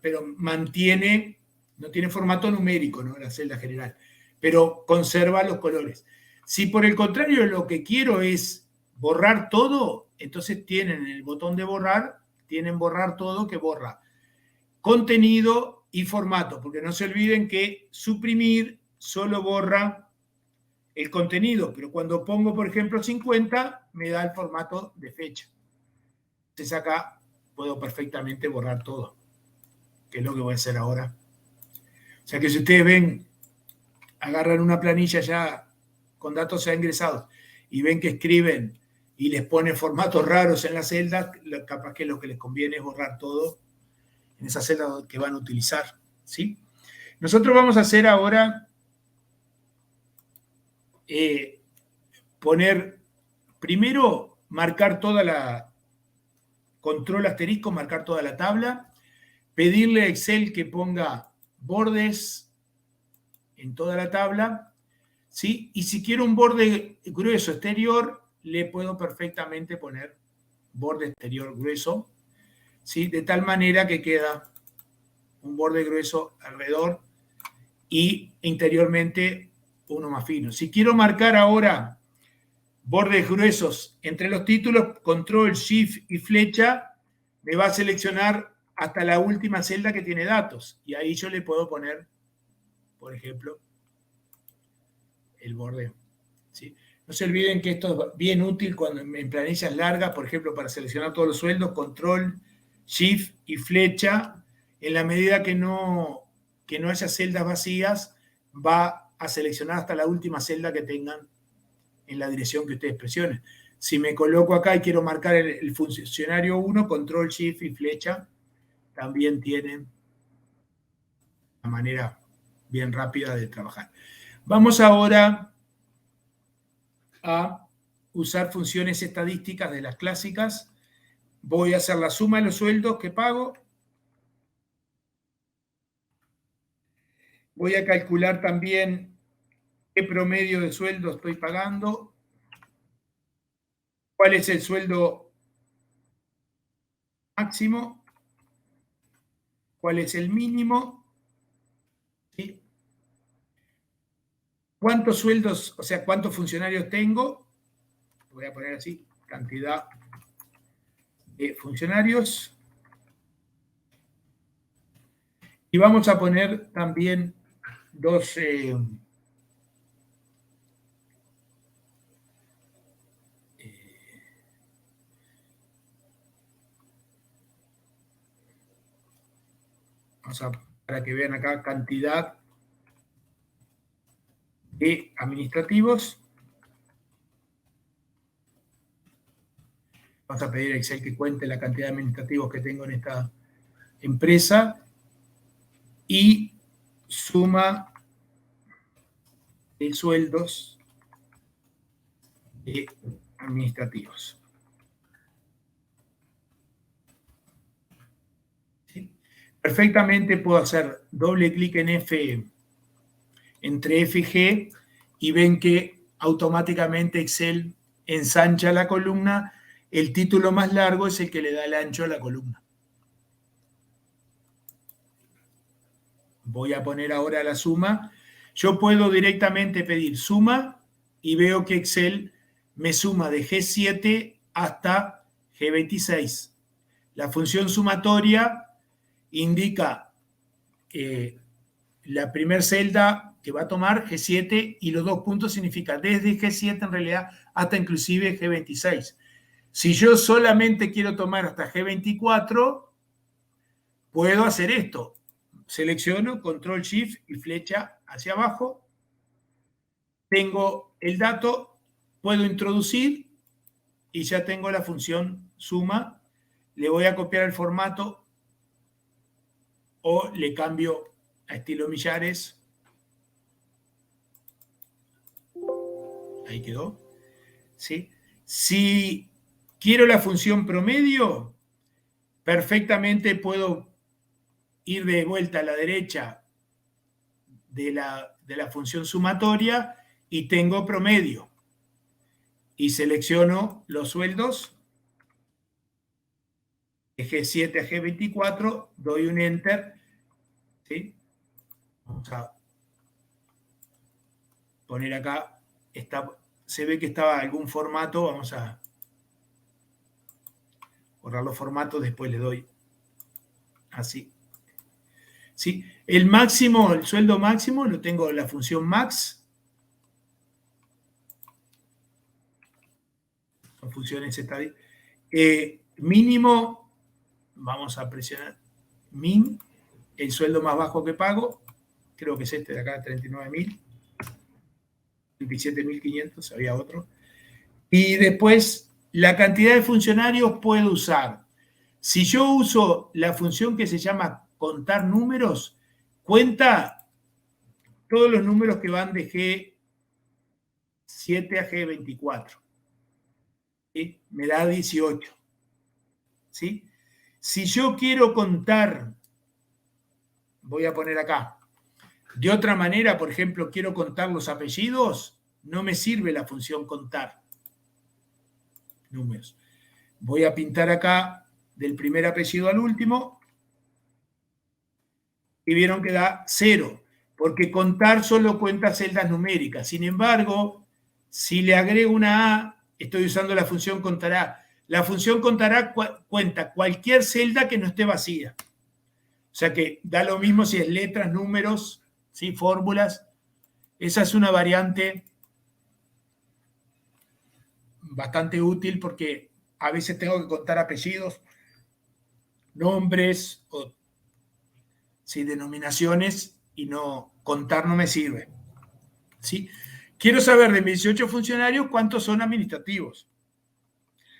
pero mantiene, no tiene formato numérico, ¿no? La celda general, pero conserva los colores. Si por el contrario lo que quiero es borrar todo, entonces tienen el botón de borrar, tienen borrar todo, que borra contenido y formato, porque no se olviden que suprimir solo borra el contenido, pero cuando pongo, por ejemplo, 50, me da el formato de fecha. Entonces acá puedo perfectamente borrar todo, que es lo que voy a hacer ahora. O sea que si ustedes ven, agarran una planilla ya con datos ya ingresados y ven que escriben y les pone formatos raros en las celdas, capaz que lo que les conviene es borrar todo en esa celda que van a utilizar, ¿sí? Nosotros vamos a hacer ahora poner, primero, marcar toda la, control asterisco, marcar toda la tabla, pedirle a Excel que ponga bordes en toda la tabla, ¿sí? Y si quiero un borde grueso exterior, le puedo perfectamente poner borde exterior grueso, ¿sí? De tal manera que queda un borde grueso alrededor y interiormente uno más fino. Si quiero marcar ahora bordes gruesos entre los títulos, control, shift y flecha, me va a seleccionar hasta la última celda que tiene datos. Y ahí yo le puedo poner, por ejemplo, el borde, ¿sí? No se olviden que esto es bien útil cuando en planillas largas, por ejemplo, para seleccionar todos los sueldos, control, shift y flecha, en la medida que no haya celdas vacías, va a seleccionar hasta la última celda que tengan en la dirección que ustedes presionen. Si me coloco acá y quiero marcar el funcionario 1, control, shift y flecha, también tienen una manera bien rápida de trabajar. Vamos ahora a usar funciones estadísticas de las clásicas. Voy a hacer la suma de los sueldos que pago. Voy a calcular también qué promedio de sueldo estoy pagando, cuál es el sueldo máximo, cuál es el mínimo, ¿sí? ¿Cuántos sueldos, o sea, cuántos funcionarios tengo? Voy a poner así, cantidad de funcionarios. Y vamos a poner también dos... para que vean acá, cantidad de administrativos. Vamos a pedir a Excel que cuente la cantidad de administrativos que tengo en esta empresa y suma de sueldos de administrativos. ¿Sí? Perfectamente puedo hacer doble clic en F, entre F y G, y ven que automáticamente Excel ensancha la columna. El título más largo es el que le da el ancho a la columna. Voy a poner ahora la suma. Yo puedo directamente pedir suma y veo que Excel me suma de G7 hasta G26. La función sumatoria indica la primera celda que va a tomar G7 y los dos puntos significa desde G7 en realidad hasta inclusive G26. Si yo solamente quiero tomar hasta G24, puedo hacer esto. Selecciono, control, shift y flecha hacia abajo. Tengo el dato, puedo introducir y ya tengo la función suma. Le voy a copiar el formato o le cambio a estilo millares. Ahí quedó. ¿Sí? Si quiero la función promedio, perfectamente puedo ir de vuelta a la derecha de la función sumatoria y tengo promedio. Y selecciono los sueldos de G7 a G24, doy un Enter, ¿sí? Vamos a poner acá, se ve que estaba algún formato, vamos a borrar los formatos, después le doy así. ¿Sí? El máximo, el sueldo máximo, lo tengo en la función max. Son funciones estadísticas. Mínimo, vamos a presionar min, el sueldo más bajo que pago, creo que es este de acá, 39.000, 27.500, había otro. Y después, la cantidad de funcionarios puedo usar. Si yo uso la función que se llama contar números, cuenta todos los números que van de G7 a G24. ¿Sí? Me da 18. ¿Sí? Si yo quiero contar, voy a poner acá, de otra manera, por ejemplo, quiero contar los apellidos, no me sirve la función contar números. Voy a pintar acá del primer apellido al último y vieron que da 0, porque contar solo cuenta celdas numéricas. Sin embargo, si le agrego una A, estoy usando la función contará. La función contará cuenta cualquier celda que no esté vacía. O sea que da lo mismo si es letras, números, ¿sí? Fórmulas. Esa es una variante bastante útil porque a veces tengo que contar apellidos, nombres o ¿sí? Denominaciones y contar no me sirve. ¿Sí? Quiero saber de mis 18 funcionarios cuántos son administrativos.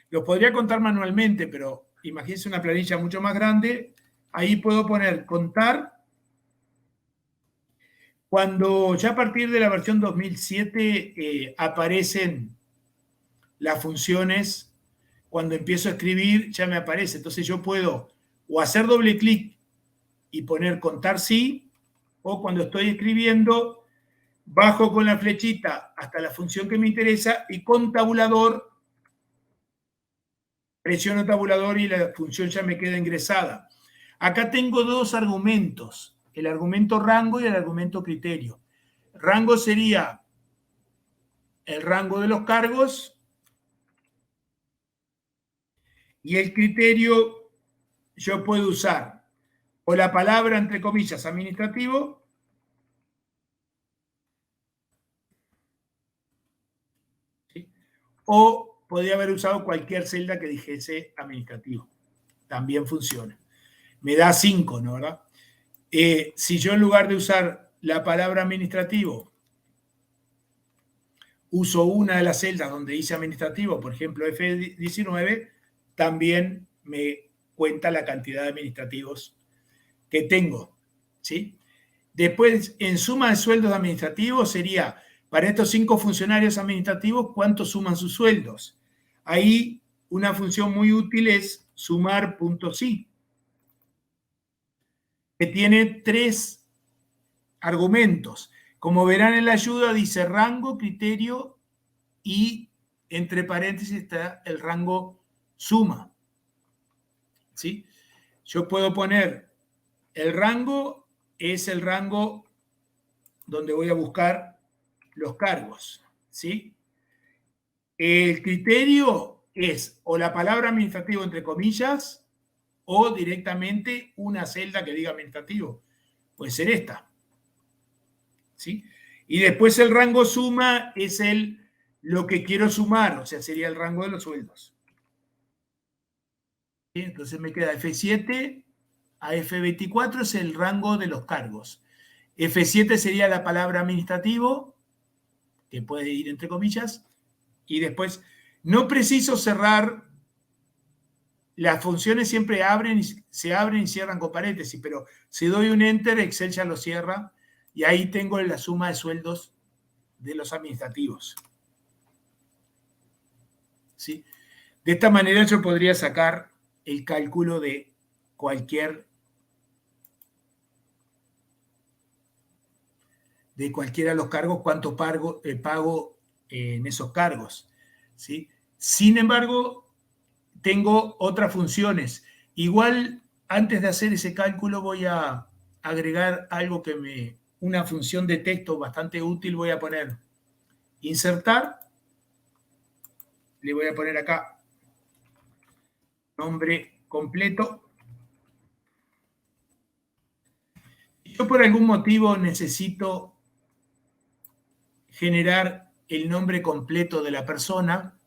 Los podría contar manualmente, pero imagínense una planilla mucho más grande. Ahí puedo poner contar. Cuando ya a partir de la versión 2007 aparecen las funciones, cuando empiezo a escribir ya me aparece. Entonces yo puedo o hacer doble clic y poner contar sí, o cuando estoy escribiendo, bajo con la flechita hasta la función que me interesa y con tabulador, presiono tabulador y la función ya me queda ingresada. Acá tengo dos argumentos, el argumento rango y el argumento criterio. Rango sería el rango de los cargos y el criterio yo puedo usar o la palabra entre comillas administrativo ¿sí? O podría haber usado cualquier celda que dijese administrativo. También funciona. Me da 5, ¿no? ¿Verdad? Si yo en lugar de usar la palabra administrativo uso una de las celdas donde dice administrativo, por ejemplo F19, también me cuenta la cantidad de administrativos que tengo. ¿Sí? Después, en suma de sueldos administrativos sería, para estos 5 funcionarios administrativos, ¿cuánto suman sus sueldos? Ahí una función muy útil es sumar.si, que tiene 3 argumentos. Como verán en la ayuda dice rango, criterio y entre paréntesis está el rango suma. ¿Sí? Yo puedo poner el rango, es el rango donde voy a buscar los cargos. ¿Sí? El criterio es o la palabra administrativo entre comillas o directamente una celda que diga administrativo. Puede ser esta. ¿Sí? Y después el rango suma es lo que quiero sumar, o sea, sería el rango de los sueldos. ¿Sí? Entonces me queda F7 a F24 es el rango de los cargos. F7 sería la palabra administrativo, que puede ir entre comillas, y después no preciso cerrar, las funciones siempre se abren y cierran con paréntesis, pero si doy un enter, Excel ya lo cierra, y ahí tengo la suma de sueldos de los administrativos. ¿Sí? De esta manera yo podría sacar el cálculo de cualquier de cualquiera de los cargos, cuánto pago en esos cargos, ¿sí? Sin embargo, tengo otras funciones. Igual, antes de hacer ese cálculo, voy a agregar algo una función de texto bastante útil. Voy a poner insertar, le voy a poner acá nombre completo. Yo por algún motivo necesito generar el nombre completo de la persona,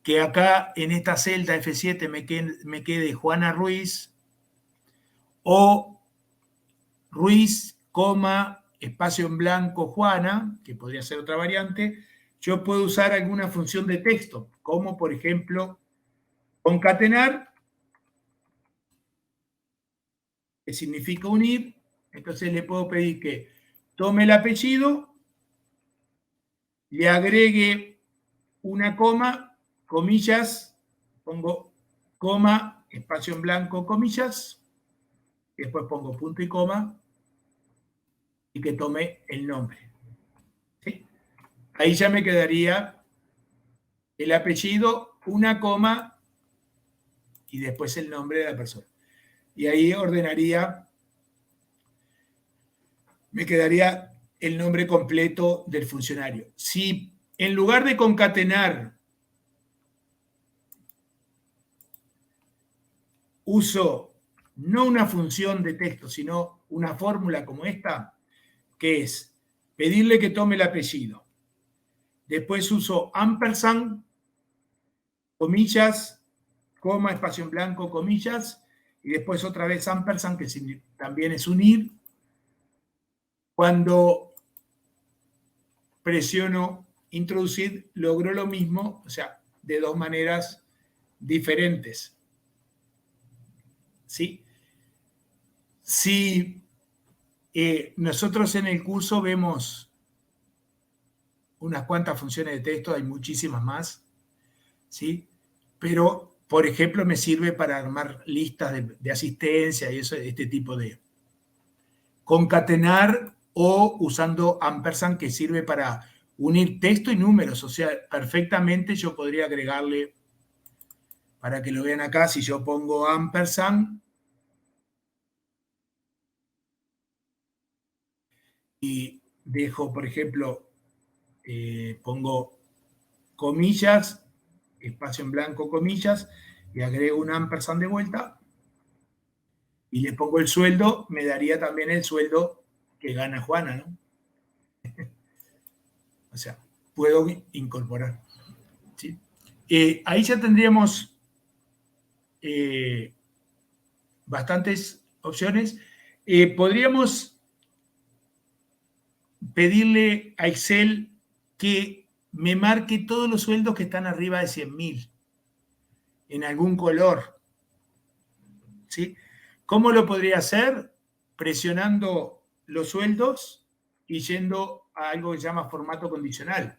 que acá en esta celda F7 me quede Juana Ruiz, o Ruiz, espacio en blanco Juana, que podría ser otra variante. Yo puedo usar alguna función de texto, como por ejemplo concatenar, que significa unir. Entonces le puedo pedir que tome el apellido, le agregue una coma, comillas, pongo coma, espacio en blanco, comillas, después pongo punto y coma, y que tome el nombre. ¿Sí? Ahí ya me quedaría el apellido, una coma, y después el nombre de la persona. Y ahí ordenaría, me quedaría el nombre completo del funcionario. Si en lugar de concatenar uso no una función de texto, sino una fórmula como esta, que es pedirle que tome el apellido. Después uso ampersand, comillas, coma, espacio en blanco, comillas, y después otra vez ampersand, que también es unir. Cuando presiono introducir, logro lo mismo, o sea, de dos maneras diferentes. ¿Sí? Si nosotros en el curso vemos unas cuantas funciones de texto, hay muchísimas más, ¿sí? Pero, por ejemplo, me sirve para armar listas de asistencia y eso, este tipo de concatenar, o usando ampersand, que sirve para unir texto y números. O sea, perfectamente yo podría agregarle, para que lo vean acá, si yo pongo ampersand y dejo, por ejemplo, pongo comillas, espacio en blanco, comillas, y agrego un ampersand de vuelta, y le pongo el sueldo, me daría también el sueldo que gana Juana, ¿no? O sea, puedo incorporar. ¿Sí? Ahí ya tendríamos bastantes opciones. Podríamos pedirle a Excel que me marque todos los sueldos que están arriba de 100.000 en algún color. ¿Sí? ¿Cómo lo podría hacer? Presionando los sueldos y yendo a algo que se llama formato condicional.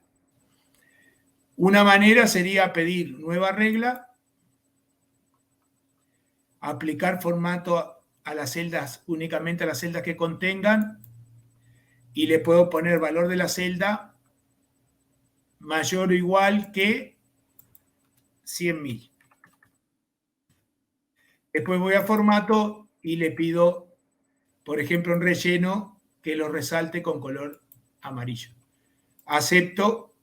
Una manera sería pedir nueva regla, aplicar formato a las celdas, únicamente a las celdas que contengan, y le puedo poner valor de la celda mayor o igual que 100.000. Después voy a formato y le pido, por ejemplo, en relleno, que lo resalte con color amarillo. Acepto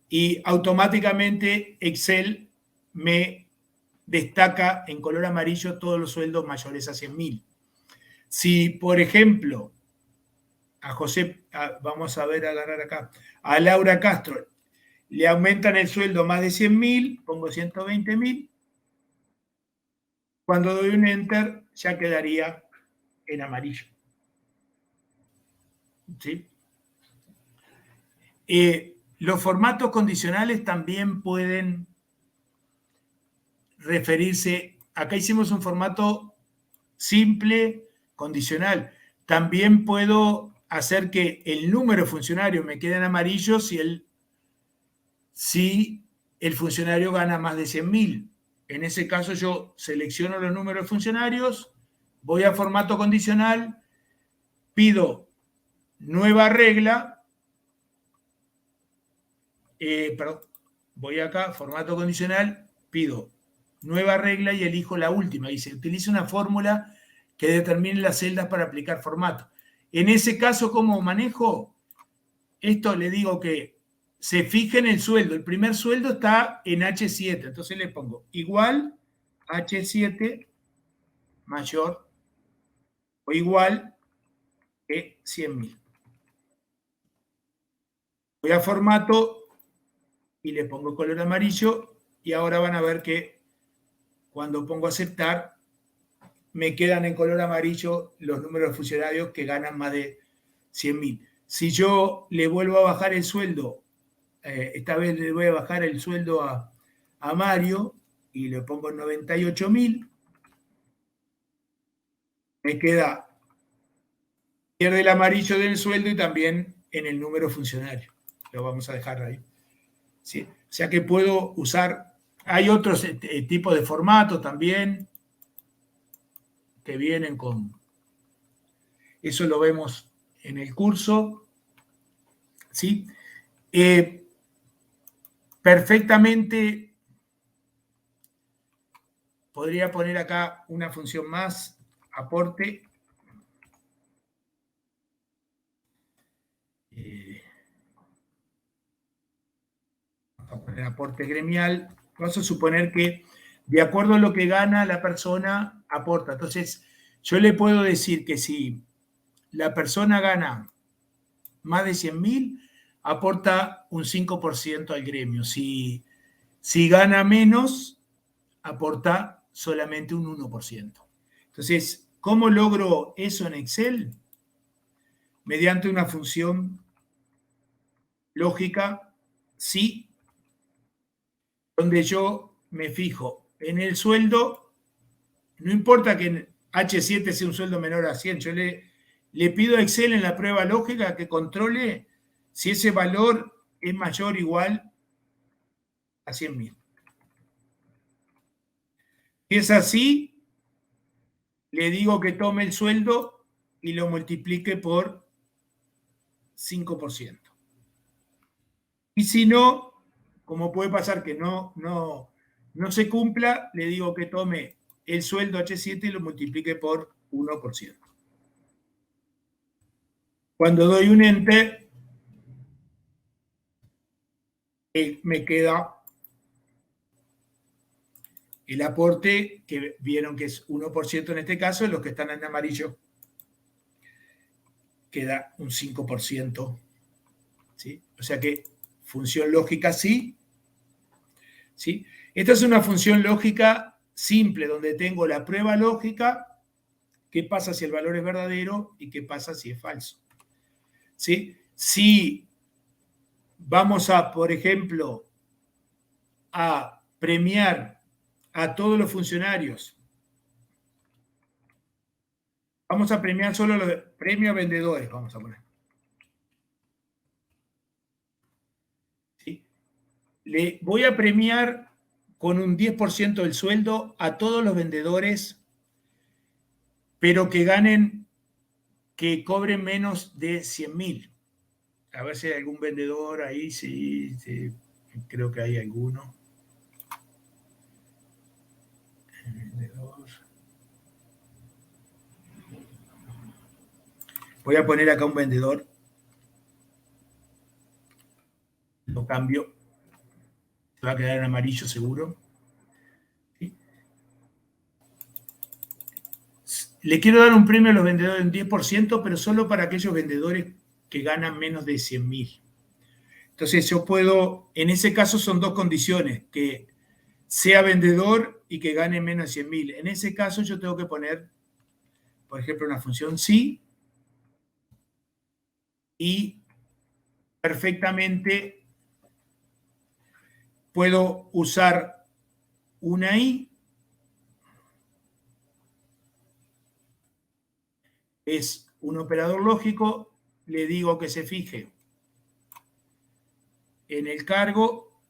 y automáticamente Excel me destaca en color amarillo todos los sueldos mayores a 100.000. Si, por ejemplo, a José, vamos a ver, agarrar acá, a Laura Castro, le aumentan el sueldo más de 100.000, pongo 120.000. Cuando doy un Enter, ya quedaría en amarillo. ¿Sí? Los formatos condicionales también pueden referirse, acá hicimos un formato simple, condicional. También puedo hacer que el número funcionario me quede en amarillo si el funcionario gana más de 100.000. En ese caso yo selecciono los números de funcionarios, voy a formato condicional, pido nueva regla, perdón, voy acá, formato condicional, pido nueva regla y elijo la última. Dice, utiliza una fórmula que determine las celdas para aplicar formato. En ese caso, ¿cómo manejo? Esto le digo que se fije en el sueldo. El primer sueldo está en H7. Entonces le pongo igual H7 mayor o igual que 100.000. Voy a formato y le pongo color amarillo y ahora van a ver que cuando pongo aceptar me quedan en color amarillo los números de funcionarios que ganan más de 100.000. Si yo le vuelvo a bajar el sueldo, esta vez le voy a bajar el sueldo a Mario y le pongo 98.000, me queda, pierde el amarillo del sueldo y también en el número funcionario. Lo vamos a dejar ahí. ¿Sí? O sea que puedo usar, hay otros tipos de formato también que vienen con, eso lo vemos en el curso, ¿sí? Perfectamente podría poner acá una función más, aporte. Vamos a poner aporte gremial. Vamos a suponer que de acuerdo a lo que gana la persona, aporta. Entonces, yo le puedo decir que si la persona gana más de 100.000, aporta un 5% al gremio. Si gana menos, aporta solamente un 1%. Entonces, ¿cómo logro eso en Excel? Mediante una función lógica, sí, donde yo me fijo en el sueldo, no importa que en H7 sea un sueldo menor a 100, yo le pido a Excel en la prueba lógica que controle si ese valor es mayor o igual a 100.000. Si es así, le digo que tome el sueldo y lo multiplique por 5%. Y si no, como puede pasar que no se cumpla, le digo que tome el sueldo H7 y lo multiplique por 1%. Cuando doy un enter, me queda el aporte, que vieron que es 1% en este caso, los que están en amarillo queda un 5%. ¿Sí? O sea que función lógica sí. ¿Sí? Esta es una función lógica simple, donde tengo la prueba lógica, qué pasa si el valor es verdadero y qué pasa si es falso. ¿Sí? Si vamos a, por ejemplo, a premiar a todos los funcionarios, vamos a premiar solo los premios vendedores, vamos a poner. ¿Sí? Le voy a premiar con un 10% del sueldo a todos los vendedores, pero que ganen, que cobren menos de 100.000. A ver si hay algún vendedor ahí, sí, creo que hay alguno. Voy a poner acá un vendedor. Lo cambio. Se va a quedar en amarillo seguro. ¿Sí? Le quiero dar un premio a los vendedores de un 10%, pero solo para aquellos vendedores que ganan menos de 100.000. Entonces yo puedo, en ese caso son dos condiciones, que sea vendedor y que gane menos de 100.000. En ese caso yo tengo que poner, por ejemplo, una función sí y perfectamente puedo usar una i, es un operador lógico, le digo que se fije en el cargo,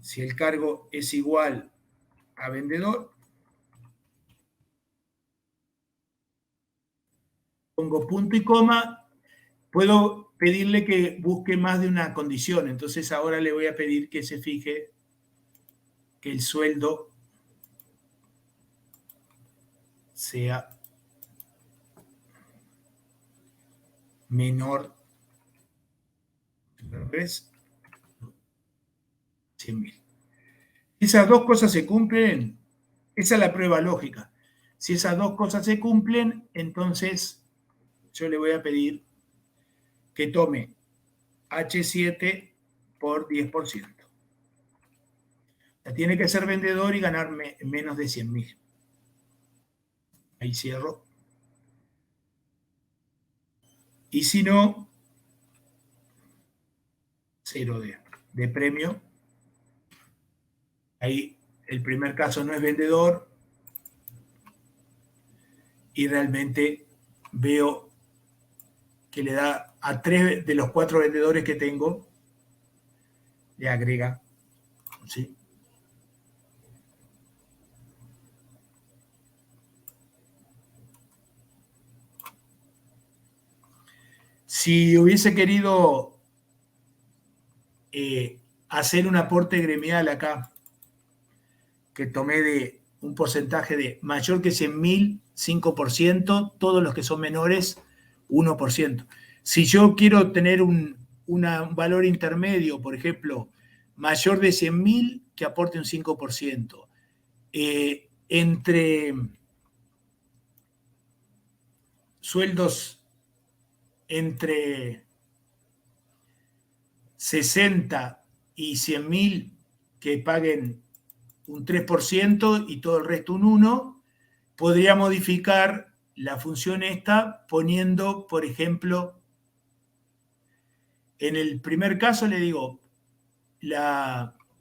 si el cargo es igual a vendedor, pongo punto y coma, puedo pedirle que busque más de una condición. Entonces ahora le voy a pedir que se fije que el sueldo sea menor, ¿ves? 100.000. Esas dos cosas se cumplen, esa es la prueba lógica. Si esas dos cosas se cumplen, entonces yo le voy a pedir que tome H7 por 10%. O sea, tiene que ser vendedor y ganar menos de 100.000. Ahí cierro. Y si no, 0 de premio. Ahí el primer caso no es vendedor y realmente veo que le da a 3 de los 4 vendedores que tengo, le agrega, ¿sí? Si hubiese querido hacer un aporte gremial acá, que tomé de un porcentaje de mayor que 100.000, 5%, todos los que son menores, 1%. Si yo quiero tener un valor intermedio, por ejemplo, mayor de 100.000, que aporte un 5%. Entre sueldos entre 60 y 100.000, que paguen un 3% y todo el resto un 1%, podría modificar la función esta poniendo, por ejemplo, en el primer caso le digo,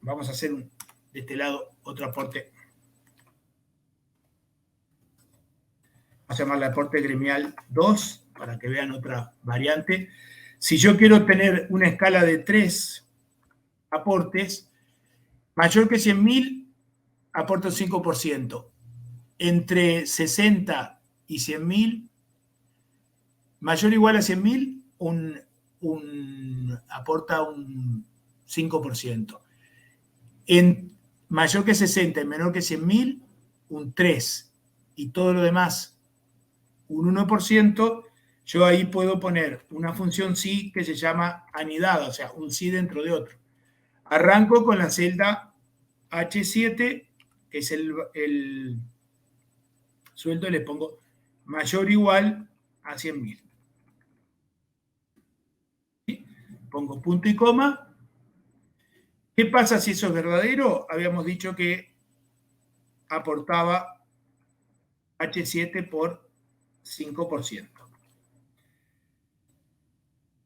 vamos a hacer de este lado otro aporte. Vamos a llamarle aporte gremial 2 para que vean otra variante. Si yo quiero tener una escala de 3 aportes, mayor que 100.000, aporto 5%. Entre 60 y 100.000, mayor o igual a 100.000, aporta un 5%. En mayor que 60 y menor que 100.000, un 3%. Y todo lo demás, un 1%. Yo ahí puedo poner una función sí que se llama anidada, o sea, un sí dentro de otro. Arranco con la celda H7, que es el sueldo, le pongo mayor o igual a 100.000. ¿Sí? Pongo punto y coma. ¿Qué pasa si eso es verdadero? Habíamos dicho que aportaba H7 por 5%.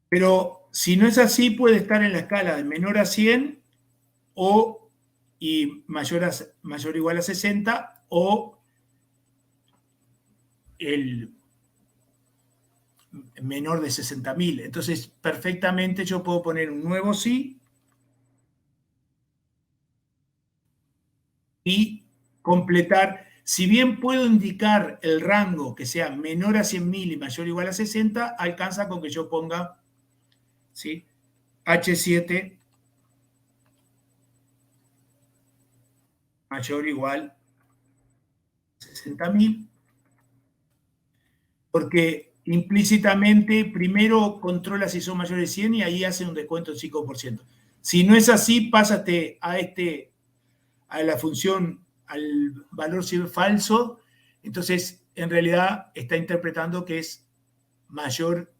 Pero si no es así, puede estar en la escala de menor a 100 y mayor o igual a 60 o el menor de 60.000. Entonces, perfectamente yo puedo poner un nuevo sí y completar. Si bien puedo indicar el rango que sea menor a 100.000 y mayor o igual a 60, alcanza con que yo ponga, ¿sí?, H7 mayor o igual a 60.000, porque implícitamente primero controla si son mayores de 100 y ahí hace un descuento del 5%. Si no es así, pásate a la función, al valor falso, entonces en realidad está interpretando que es mayor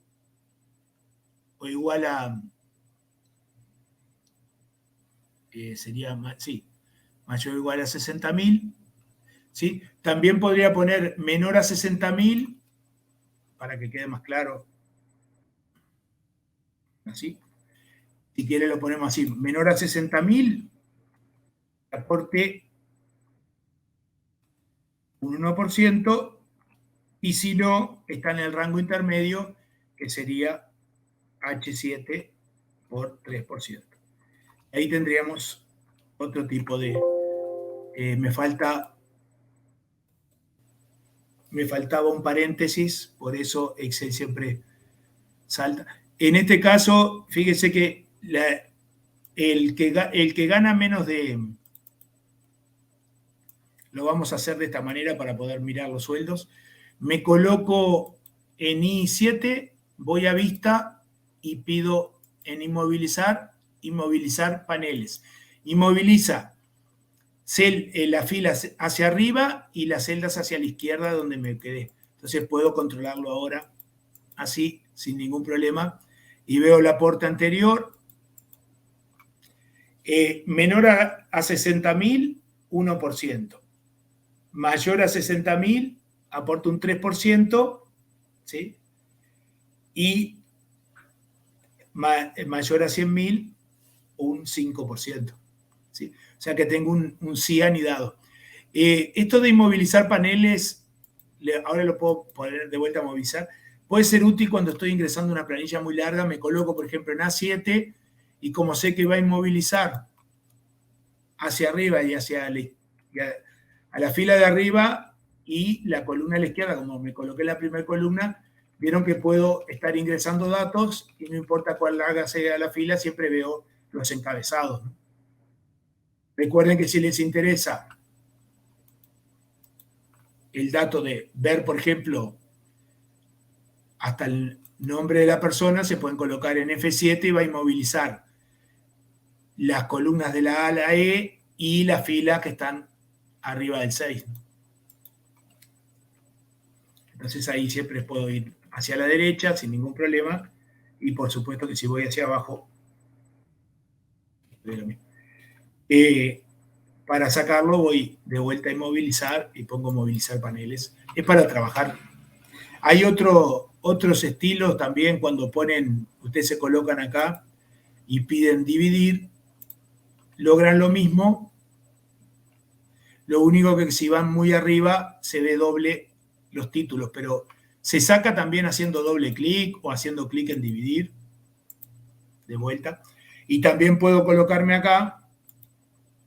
o igual a, sería, sí, mayor o igual a 60.000, ¿sí? También podría poner menor a 60.000, para que quede más claro, así. Si quiere lo ponemos así, menor a 60.000, aporte un 1%, y si no, está en el rango intermedio, que sería H7 por 3%. Ahí tendríamos otro tipo de... me falta me faltaba un paréntesis, por eso Excel siempre salta. En este caso, fíjese que el que gana menos de... Lo vamos a hacer de esta manera para poder mirar los sueldos. Me coloco en I7, voy a vista y pido en inmovilizar paneles. Inmoviliza la fila hacia arriba y las celdas hacia la izquierda donde me quedé. Entonces puedo controlarlo ahora así, sin ningún problema. Y veo el aporte anterior. Menor a 60.000, 1%. Mayor a 60.000, aporta un 3%, ¿sí? Y mayor a 100.000, un 5%. ¿Sí? O sea que tengo un sí anidado. Esto de inmovilizar paneles, ahora lo puedo poner de vuelta a movilizar, puede ser útil cuando estoy ingresando una planilla muy larga. Me coloco, por ejemplo, en A7 y como sé que va a inmovilizar hacia arriba y a la fila de arriba y la columna a la izquierda, como me coloqué en la primera columna, vieron que puedo estar ingresando datos y no importa cuál sea la fila, siempre veo los encabezados, ¿no? Recuerden que si les interesa el dato de ver, por ejemplo, hasta el nombre de la persona, se pueden colocar en F7 y va a inmovilizar las columnas de la A a la E y las filas que están arriba del 6. Entonces ahí siempre puedo ir hacia la derecha sin ningún problema y por supuesto que si voy hacia abajo, lo mismo. Para sacarlo voy de vuelta a inmovilizar y pongo movilizar paneles. Es para trabajar. Hay otros estilos también cuando ustedes se colocan acá y piden dividir, logran lo mismo. Lo único que si van muy arriba se ve doble los títulos, pero se saca también haciendo doble clic o haciendo clic en dividir, de vuelta. Y también puedo colocarme acá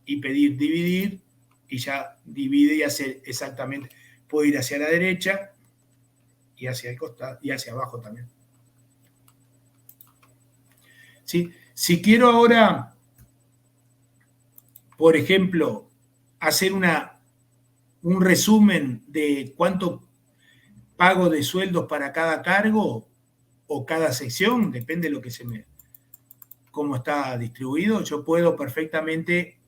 y pedir dividir y ya divide y hace exactamente. Puedo ir hacia la derecha y hacia el costado y hacia abajo también. ¿Sí? Si quiero ahora, por ejemplo, hacer un resumen de cuánto pago de sueldos para cada cargo o cada sección, depende de lo que cómo está distribuido, yo puedo perfectamente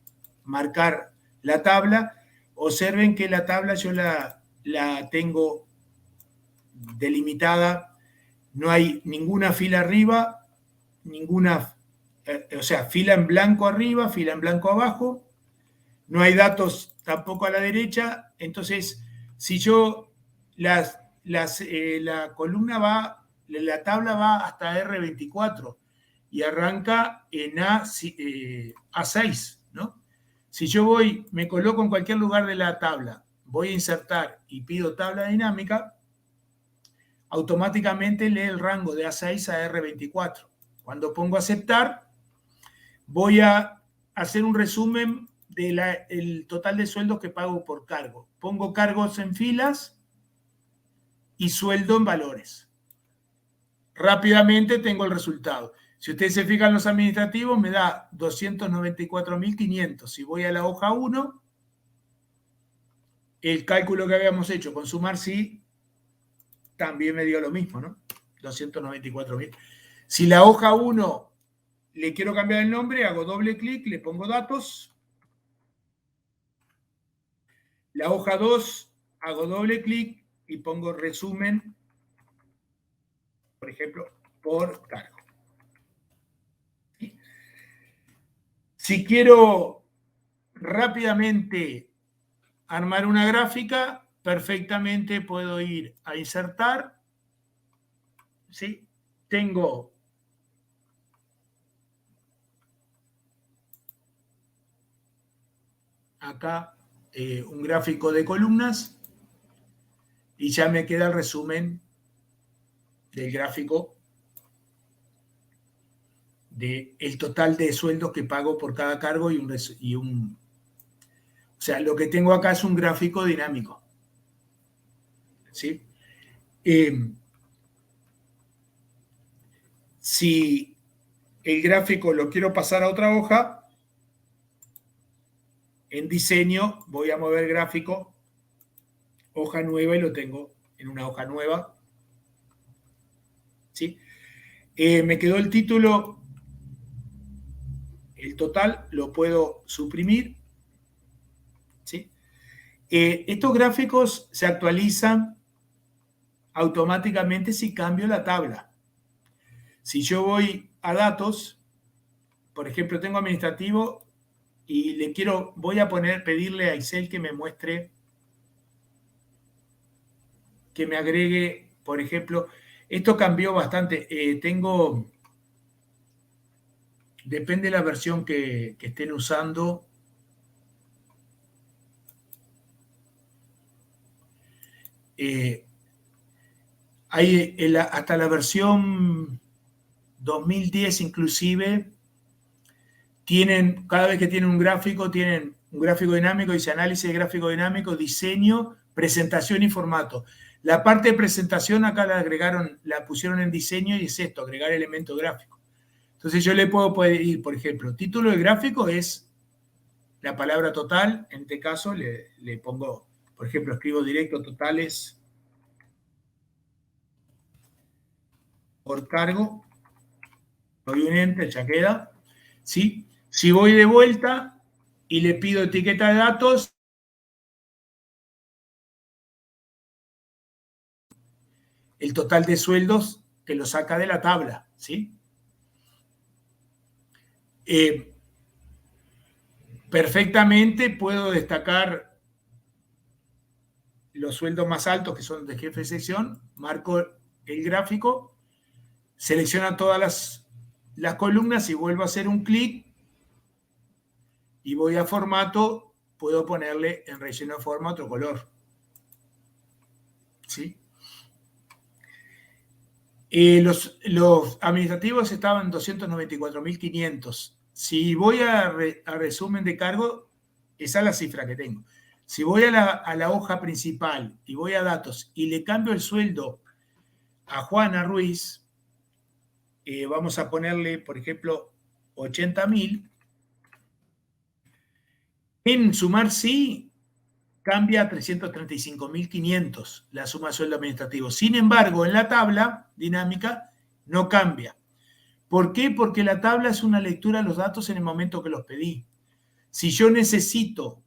marcar la tabla. Observen que la tabla yo la tengo delimitada, no hay ninguna fila arriba, o sea, fila en blanco arriba, fila en blanco abajo, no hay datos tampoco a la derecha. Entonces, si yo la tabla va hasta R24 y arranca en A6, ¿no? Si yo me coloco en cualquier lugar de la tabla, voy a insertar y pido tabla dinámica, automáticamente lee el rango de A6 a R24. Cuando pongo aceptar, voy a hacer un resumen del total de sueldos que pago por cargo. Pongo cargos en filas y sueldo en valores. Rápidamente tengo el resultado. Si ustedes se fijan en los administrativos, me da 294.500. Si voy a la hoja 1, el cálculo que habíamos hecho con sumar sí, también me dio lo mismo, ¿no? 294.000. Si la hoja 1 le quiero cambiar el nombre, hago doble clic, le pongo datos. La hoja 2, hago doble clic y pongo resumen, por ejemplo, por cargo. Si quiero rápidamente armar una gráfica, perfectamente puedo ir a insertar. ¿Sí? Tengo acá un gráfico de columnas y ya me queda el resumen del gráfico del total de sueldos que pago por cada cargo o sea, lo que tengo acá es un gráfico dinámico. ¿sí? Si el gráfico lo quiero pasar a otra hoja, en diseño voy a mover gráfico, hoja nueva, y lo tengo en una hoja nueva, ¿sí? Me quedó el título, el total, lo puedo suprimir, ¿sí? Estos gráficos se actualizan automáticamente si cambio la tabla. Si yo voy a datos, por ejemplo, tengo administrativo y voy a pedirle a Excel que me muestre, que me agregue, por ejemplo, esto cambió bastante. Depende de la versión que estén usando. Hasta la versión 2010 inclusive, cada vez que tienen un gráfico dinámico, dice análisis de gráfico dinámico, diseño, presentación y formato. La parte de presentación acá la pusieron en diseño, y es esto, agregar elemento gráfico. Entonces yo le puedo pedir, por ejemplo, título del gráfico es la palabra total. En este caso le pongo, por ejemplo, escribo directo totales por cargo, doy un enter, ya queda, ¿sí? Si voy de vuelta y le pido etiqueta de datos, el total de sueldos que lo saca de la tabla, ¿sí? Perfectamente puedo destacar los sueldos más altos, que son de jefe de sección, marco el gráfico, selecciona todas las columnas y vuelvo a hacer un clic y voy a formato, puedo ponerle en relleno de forma otro color, ¿sí? Los administrativos estaban 294.500. Si voy a resumen de cargo, esa es la cifra que tengo. Si voy a la hoja principal y voy a datos y le cambio el sueldo a Juana Ruiz, vamos a ponerle, por ejemplo, 80.000. En sumar sí, cambia a 335.500 la suma de sueldo administrativo. Sin embargo, en la tabla dinámica no cambia. ¿Por qué? Porque la tabla es una lectura de los datos en el momento que los pedí. Si yo necesito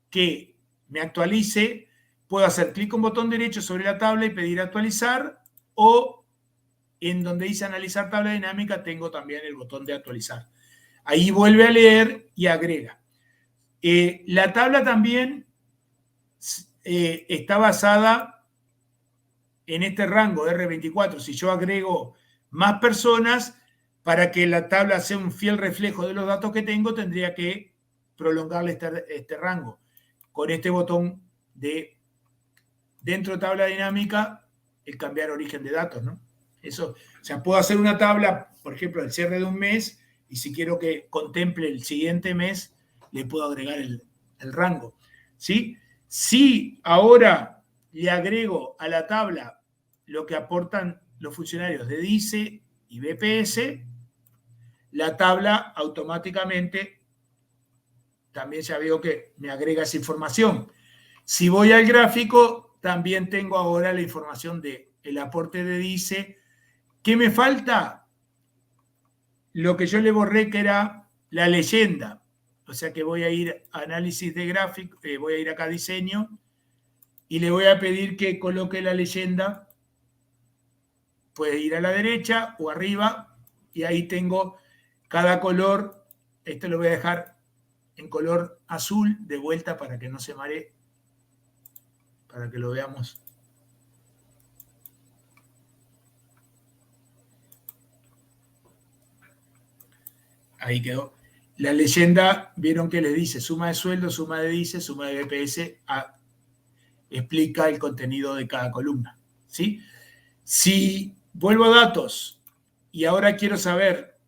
que me actualice, puedo hacer clic con botón derecho sobre la tabla y pedir actualizar, o en donde dice analizar tabla dinámica tengo también el botón de actualizar. Ahí vuelve a leer y agrega. La tabla también está basada en este rango R24. Si yo agrego más personas, para que la tabla sea un fiel reflejo de los datos que tengo, tendría que prolongarle este rango con este botón de dentro de tabla dinámica, el cambiar origen de datos, ¿no? Eso, o sea, puedo hacer una tabla, por ejemplo, el cierre de un mes, y si quiero que contemple el siguiente mes, le puedo agregar el rango, ¿sí? Si ahora le agrego a la tabla lo que aportan los funcionarios de DICE y BPS, la tabla automáticamente también ya veo que me agrega esa información. Si voy al gráfico, también tengo ahora la información del aporte de DICE. ¿Qué me falta? Lo que yo le borré, que era la leyenda. O sea que voy a ir a análisis de gráfico, voy a ir acá a diseño, y le voy a pedir que coloque la leyenda. Puede ir a la derecha o arriba, y ahí tengo cada color. Este lo voy a dejar en color azul de vuelta para que no se maree, para que lo veamos. Ahí quedó. La leyenda, vieron que le dice suma de sueldo, suma de DICE, suma de BPS, explica el contenido de cada columna, ¿sí? Si vuelvo a datos y ahora quiero saber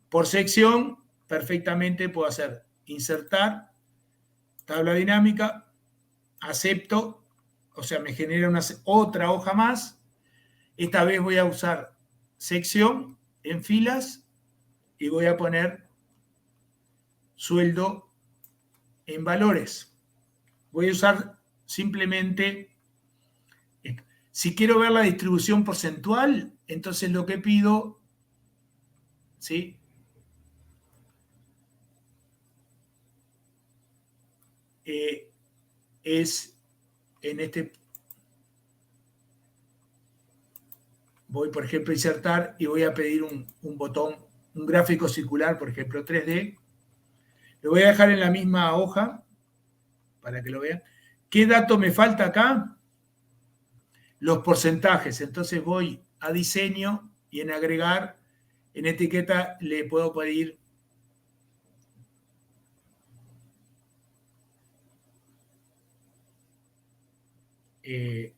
por sección, perfectamente puedo hacer insertar, tabla dinámica, acepto, o sea, me genera otra hoja más. Esta vez voy a usar sección en filas y voy a poner sueldo en valores. Voy a usar simplemente, si quiero ver la distribución porcentual, entonces lo que pido, ¿sí? Es en este, voy por ejemplo a insertar y voy a pedir un botón, un gráfico circular, por ejemplo 3D. Lo voy a dejar en la misma hoja para que lo vean. ¿Qué dato me falta acá? Los porcentajes. Entonces voy a diseño y en agregar, en etiqueta le puedo pedir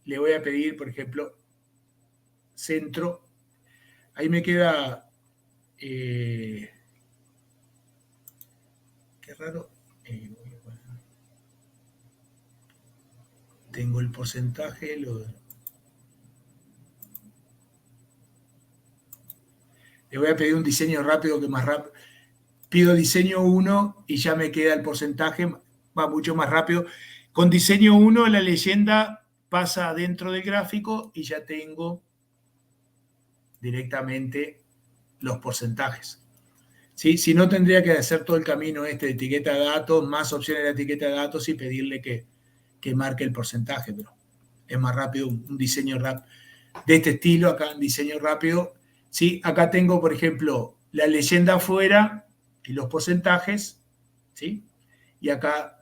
le voy a pedir, por ejemplo, centro. Ahí me queda qué raro. Tengo el porcentaje, le voy a pedir un diseño rápido que más rápido. Pido diseño 1 y ya me queda el porcentaje, va mucho más rápido. Con diseño 1 la leyenda pasa dentro del gráfico y ya tengo directamente los porcentajes. ¿Sí? Si no, tendría que hacer todo el camino de etiqueta de datos, más opciones de etiqueta de datos y pedirle que marque el porcentaje, pero es más rápido un diseño rápido de este estilo, acá en diseño rápido. ¿Sí? Acá tengo, por ejemplo, la leyenda afuera y los porcentajes, ¿sí? Y acá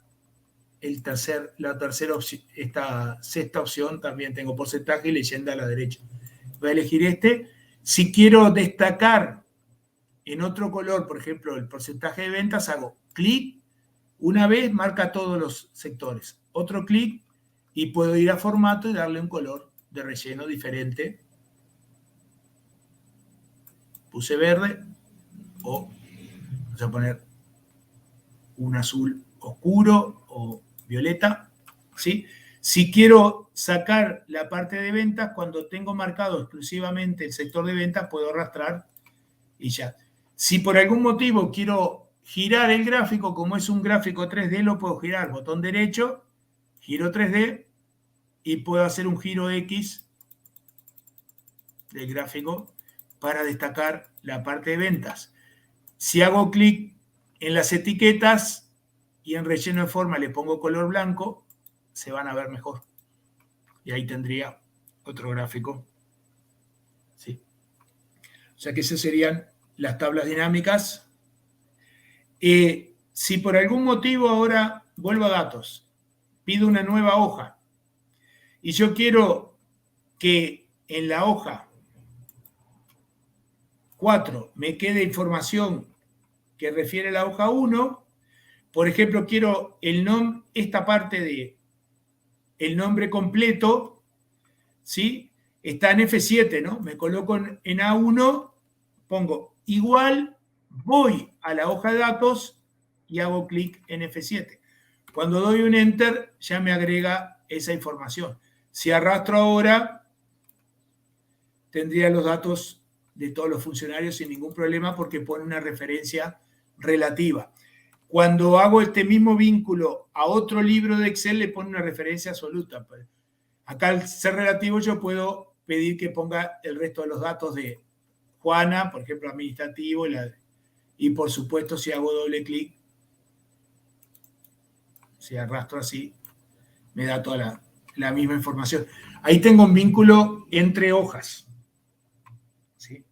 la tercera opción, esta sexta opción también tengo porcentaje y leyenda a la derecha. Voy a elegir este. Si quiero destacar en otro color, por ejemplo, el porcentaje de ventas, hago clic, una vez marca todos los sectores, otro clic y puedo ir a formato y darle un color de relleno diferente. Puse verde o vamos a poner un azul oscuro o violeta, ¿sí? Si quiero sacar la parte de ventas, cuando tengo marcado exclusivamente el sector de ventas, puedo arrastrar y ya. Si por algún motivo quiero girar el gráfico, como es un gráfico 3D, lo puedo girar, botón derecho, giro 3D y puedo hacer un giro X del gráfico para destacar la parte de ventas. Si hago clic en las etiquetas y en relleno de forma le pongo color blanco, se van a ver mejor. Y ahí tendría otro gráfico. ¿Sí? O sea que esas serían las tablas dinámicas. Si por algún motivo ahora vuelvo a datos, pido una nueva hoja y yo quiero que en la hoja 4 me quede información que refiere a la hoja 1, por ejemplo, quiero esta parte de el nombre completo, ¿sí? Está en F7, ¿no? Me coloco en A1, pongo igual, voy a la hoja de datos y hago clic en F7. Cuando doy un Enter, ya me agrega esa información. Si arrastro ahora, tendría los datos de todos los funcionarios sin ningún problema porque pone una referencia relativa. Cuando hago este mismo vínculo a otro libro de Excel, le pone una referencia absoluta. Acá, al ser relativo, yo puedo pedir que ponga el resto de los datos de Juana, por ejemplo, administrativo, y por supuesto, si hago doble clic, si arrastro así, me da toda la misma información. Ahí tengo un vínculo entre hojas. ¿Sí?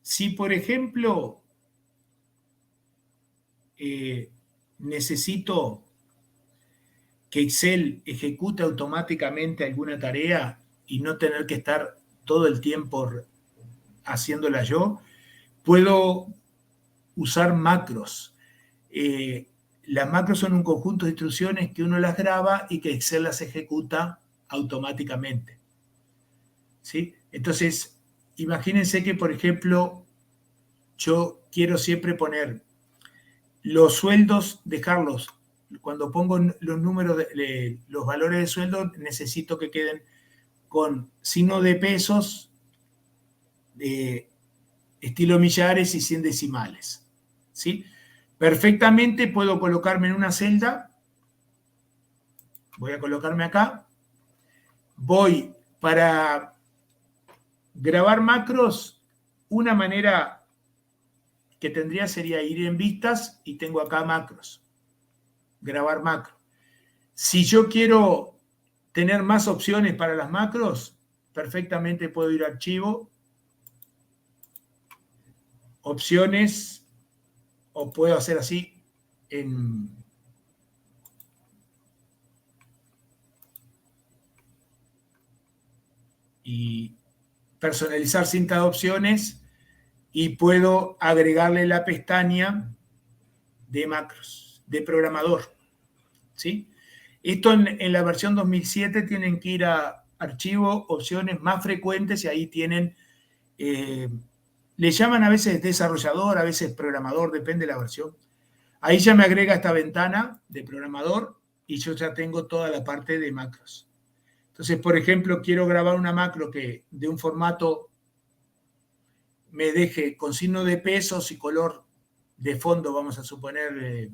Si, por ejemplo, necesito que Excel ejecute automáticamente alguna tarea y no tener que estar todo el tiempo haciéndola yo, puedo usar macros. las macros son un conjunto de instrucciones que uno las graba y que Excel las ejecuta automáticamente. ¿Sí? Entonces, imagínense que, por ejemplo, yo quiero siempre poner los sueldos, dejarlos. Cuando pongo los números, los valores de sueldo, necesito que queden con signo de pesos, estilo millares y 100 decimales. ¿Sí? Perfectamente puedo colocarme en una celda. Voy a colocarme acá. Voy para grabar macros. Una manera que tendría sería ir en vistas y tengo acá macros. Grabar macro. Si yo quiero tener más opciones para las macros, perfectamente puedo ir a archivo, opciones, o puedo hacer así y personalizar cinta de opciones y puedo agregarle la pestaña de macros, de programador. ¿Sí? Esto en la versión 2007 tienen que ir a archivo, opciones más frecuentes y ahí tienen, le llaman a veces desarrollador, a veces programador, depende de la versión. Ahí ya me agrega esta ventana de programador y yo ya tengo toda la parte de macros. Entonces, por ejemplo, quiero grabar una macro que de un formato me deje con signo de pesos y color de fondo, vamos a suponer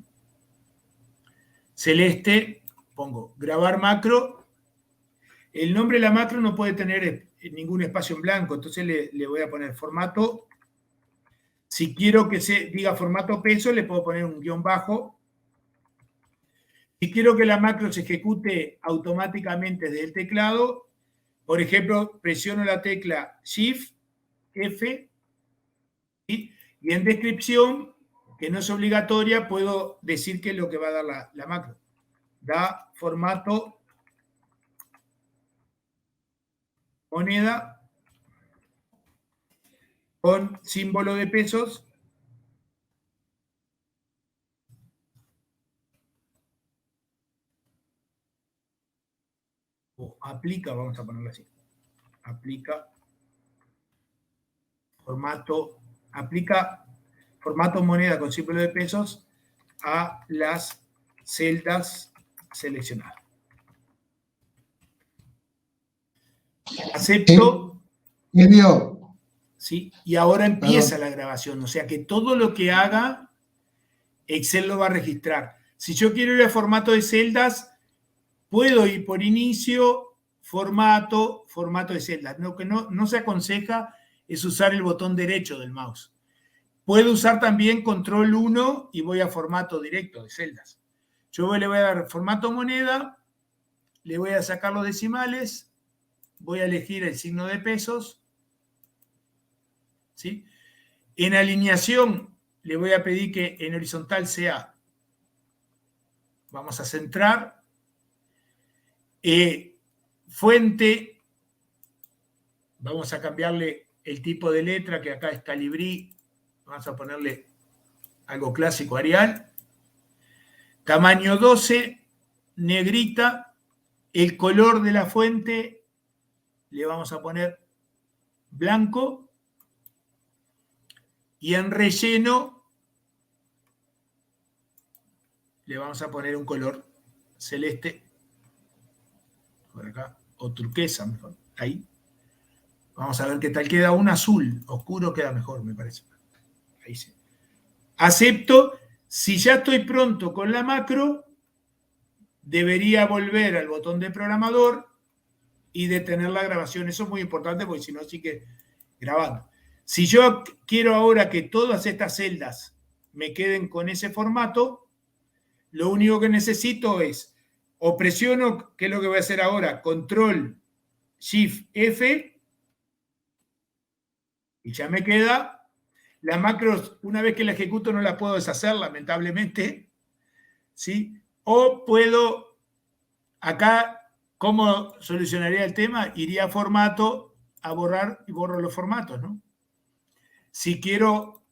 celeste, pongo grabar macro. El nombre de la macro no puede tener ningún espacio en blanco, entonces le voy a poner formato. Si quiero que se diga formato peso, le puedo poner un guión bajo. Si quiero que la macro se ejecute automáticamente desde el teclado, por ejemplo, presiono la tecla Shift, F, ¿sí? Y en descripción, que no es obligatoria, puedo decir qué es lo que va a dar la macro. Da formato moneda con símbolo de pesos. O aplica, vamos a ponerlo así. Aplica formato moneda con símbolo de pesos a las celdas seleccionadas. Acepto. ¿Sí? Y ahora empieza la grabación. O sea que todo lo que haga, Excel lo va a registrar. Si yo quiero ir a formato de celdas, puedo ir por inicio, formato de celdas. Lo que no se aconseja es usar el botón derecho del mouse. Puedo usar también control 1 y voy a formato directo de celdas. Yo le voy a dar formato moneda, le voy a sacar los decimales, voy a elegir el signo de pesos, ¿sí? En alineación le voy a pedir que en horizontal sea, vamos a centrar, fuente, vamos a cambiarle el tipo de letra, que acá es Calibri, vamos a ponerle algo clásico, Arial. Tamaño 12, negrita. El color de la fuente le vamos a poner blanco. Y en relleno le vamos a poner un color celeste. Por acá, o turquesa mejor. Ahí. Vamos a ver qué tal queda. Un azul oscuro queda mejor, me parece. Ahí sí. Acepto. Si ya estoy pronto con la macro, debería volver al botón de programador y detener la grabación. Eso es muy importante porque si no sigue grabando. Si yo quiero ahora que todas estas celdas me queden con ese formato, lo único que necesito es, o presiono, que es lo que voy a hacer ahora, Control Shift F, y ya me queda. Las macros, una vez que la ejecuto, no la puedo deshacer, lamentablemente. ¿Sí? O puedo, acá, ¿cómo solucionaría el tema? Iría a formato, a borrar y borro los formatos, ¿no? Si quiero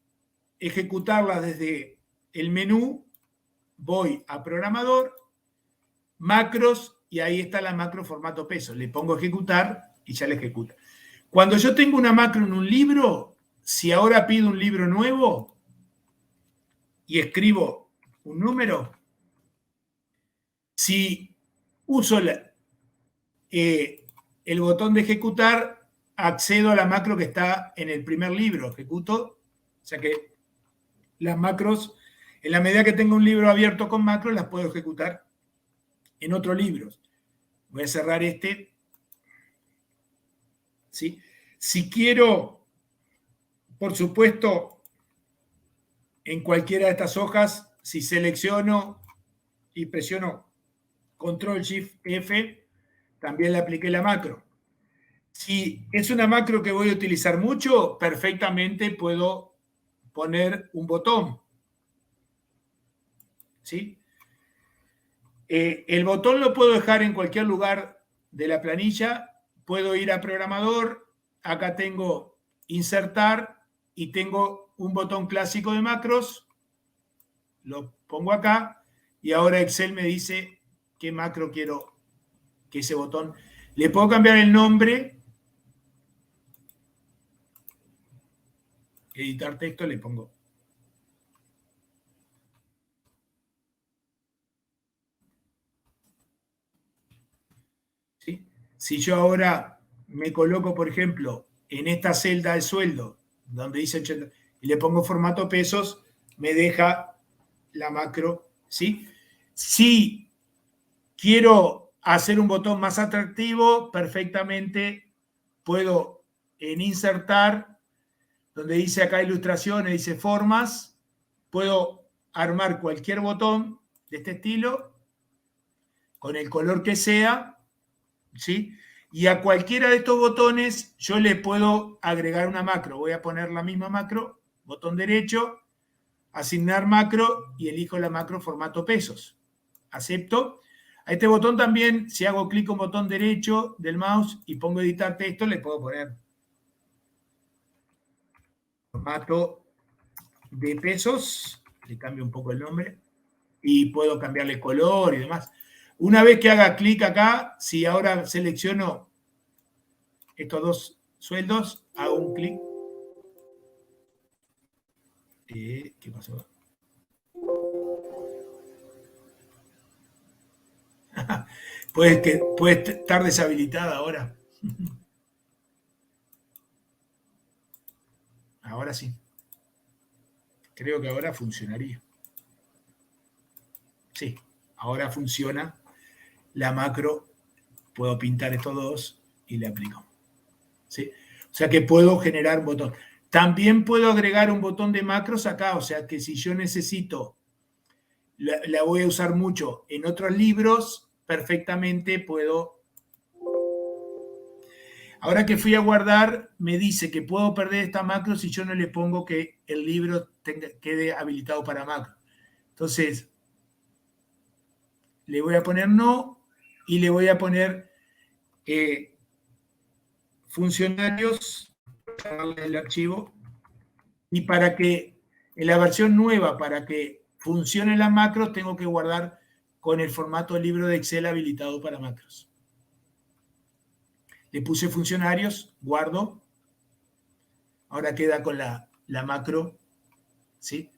ejecutarla desde el menú, voy a programador, macros, y ahí está la macro formato peso. Le pongo ejecutar y ya le ejecuta. Cuando yo tengo una macro en un libro, si ahora pido un libro nuevo y escribo un número, si uso el botón de ejecutar, accedo a la macro que está en el primer libro, ejecuto. O sea que las macros, en la medida que tengo un libro abierto con macros, las puedo ejecutar en otros libros. Voy a cerrar este. ¿Sí? Si quiero, por supuesto, en cualquiera de estas hojas, si selecciono y presiono Control Shift F, también le apliqué la macro. Si es una macro que voy a utilizar mucho, perfectamente puedo poner un botón. ¿Sí? El botón lo puedo dejar en cualquier lugar de la planilla. Puedo ir a programador. Acá tengo insertar y tengo un botón clásico de macros. Lo pongo acá y ahora Excel me dice qué macro quiero que ese botón. Le puedo cambiar el nombre. Editar texto, le pongo. ¿Sí? Si yo ahora me coloco, por ejemplo, en esta celda de sueldo, donde dice 80, y le pongo formato pesos, me deja la macro. ¿Sí? Si quiero hacer un botón más atractivo, perfectamente puedo en insertar, donde dice acá ilustraciones, dice formas, puedo armar cualquier botón de este estilo, con el color que sea, ¿sí? Y a cualquiera de estos botones yo le puedo agregar una macro. Voy a poner la misma macro, botón derecho, asignar macro y elijo la macro formato pesos. Acepto. A este botón también, si hago clic con botón derecho del mouse y pongo editar texto, le puedo poner formato de pesos, le cambio un poco el nombre y puedo cambiarle color y demás. Una vez que haga clic acá, si ahora selecciono estos dos sueldos, hago un clic. ¿Qué pasó? puede estar deshabilitada ahora. Ahora sí. Creo que ahora funcionaría. Sí, ahora funciona la macro. Puedo pintar estos dos y le aplico. ¿Sí? O sea que puedo generar un botón. También puedo agregar un botón de macros acá. O sea que si yo necesito, la voy a usar mucho en otros libros, perfectamente puedo. Ahora que fui a guardar, me dice que puedo perder esta macro si yo no le pongo que el libro quede habilitado para macro. Entonces, le voy a poner no y le voy a poner funcionarios, el archivo, y para que en la versión nueva, para que funcione la macros, tengo que guardar con el formato libro de Excel habilitado para macros. Le puse funcionarios, guardo. Ahora queda con la macro. ¿Sí?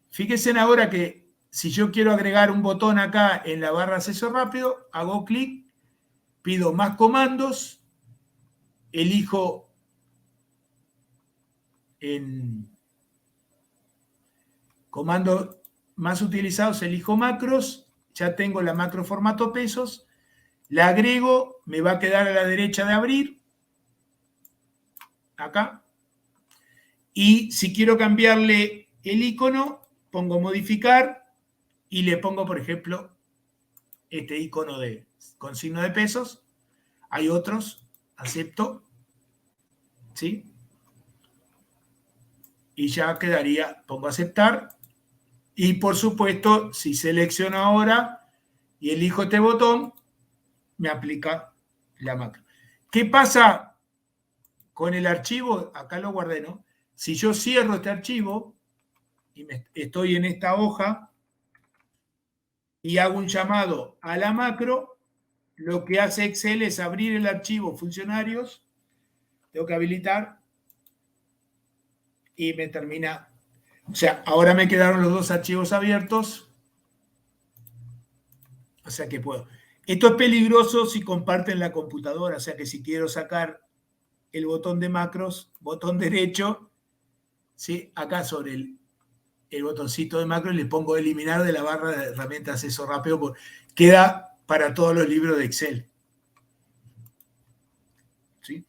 Fíjense ahora que si yo quiero agregar un botón acá en la barra acceso rápido, hago clic, pido más comandos, elijo en comando más utilizados, elijo macros, ya tengo la macro formato pesos, la agrego, me va a quedar a la derecha de abrir, acá, y si quiero cambiarle el icono, pongo modificar y le pongo, por ejemplo, este icono con signo de pesos. Hay otros, acepto, ¿sí? Y ya quedaría, pongo aceptar. Y por supuesto, si selecciono ahora y elijo este botón, me aplica la macro. ¿Qué pasa con el archivo? Acá lo guardé, ¿no? Si yo cierro este archivo y estoy en esta hoja, y hago un llamado a la macro, lo que hace Excel es abrir el archivo funcionarios, tengo que habilitar y me termina. O sea, ahora me quedaron los dos archivos abiertos, o sea que puedo. Esto es peligroso si comparten la computadora, o sea que si quiero sacar el botón de macros, botón derecho, ¿sí? Acá sobre el botoncito de macro y le pongo eliminar de la barra de herramientas de acceso rápido, queda para todos los libros de Excel. ¿Sí?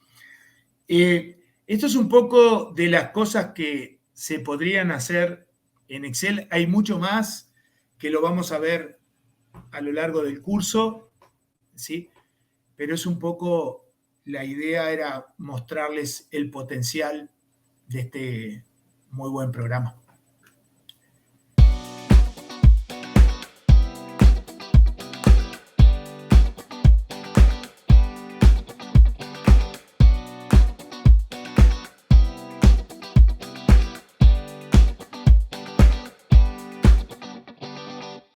Esto es un poco de las cosas que se podrían hacer en Excel. Hay mucho más que lo vamos a ver a lo largo del curso, ¿sí? Pero es un poco, la idea era mostrarles el potencial de este muy buen programa.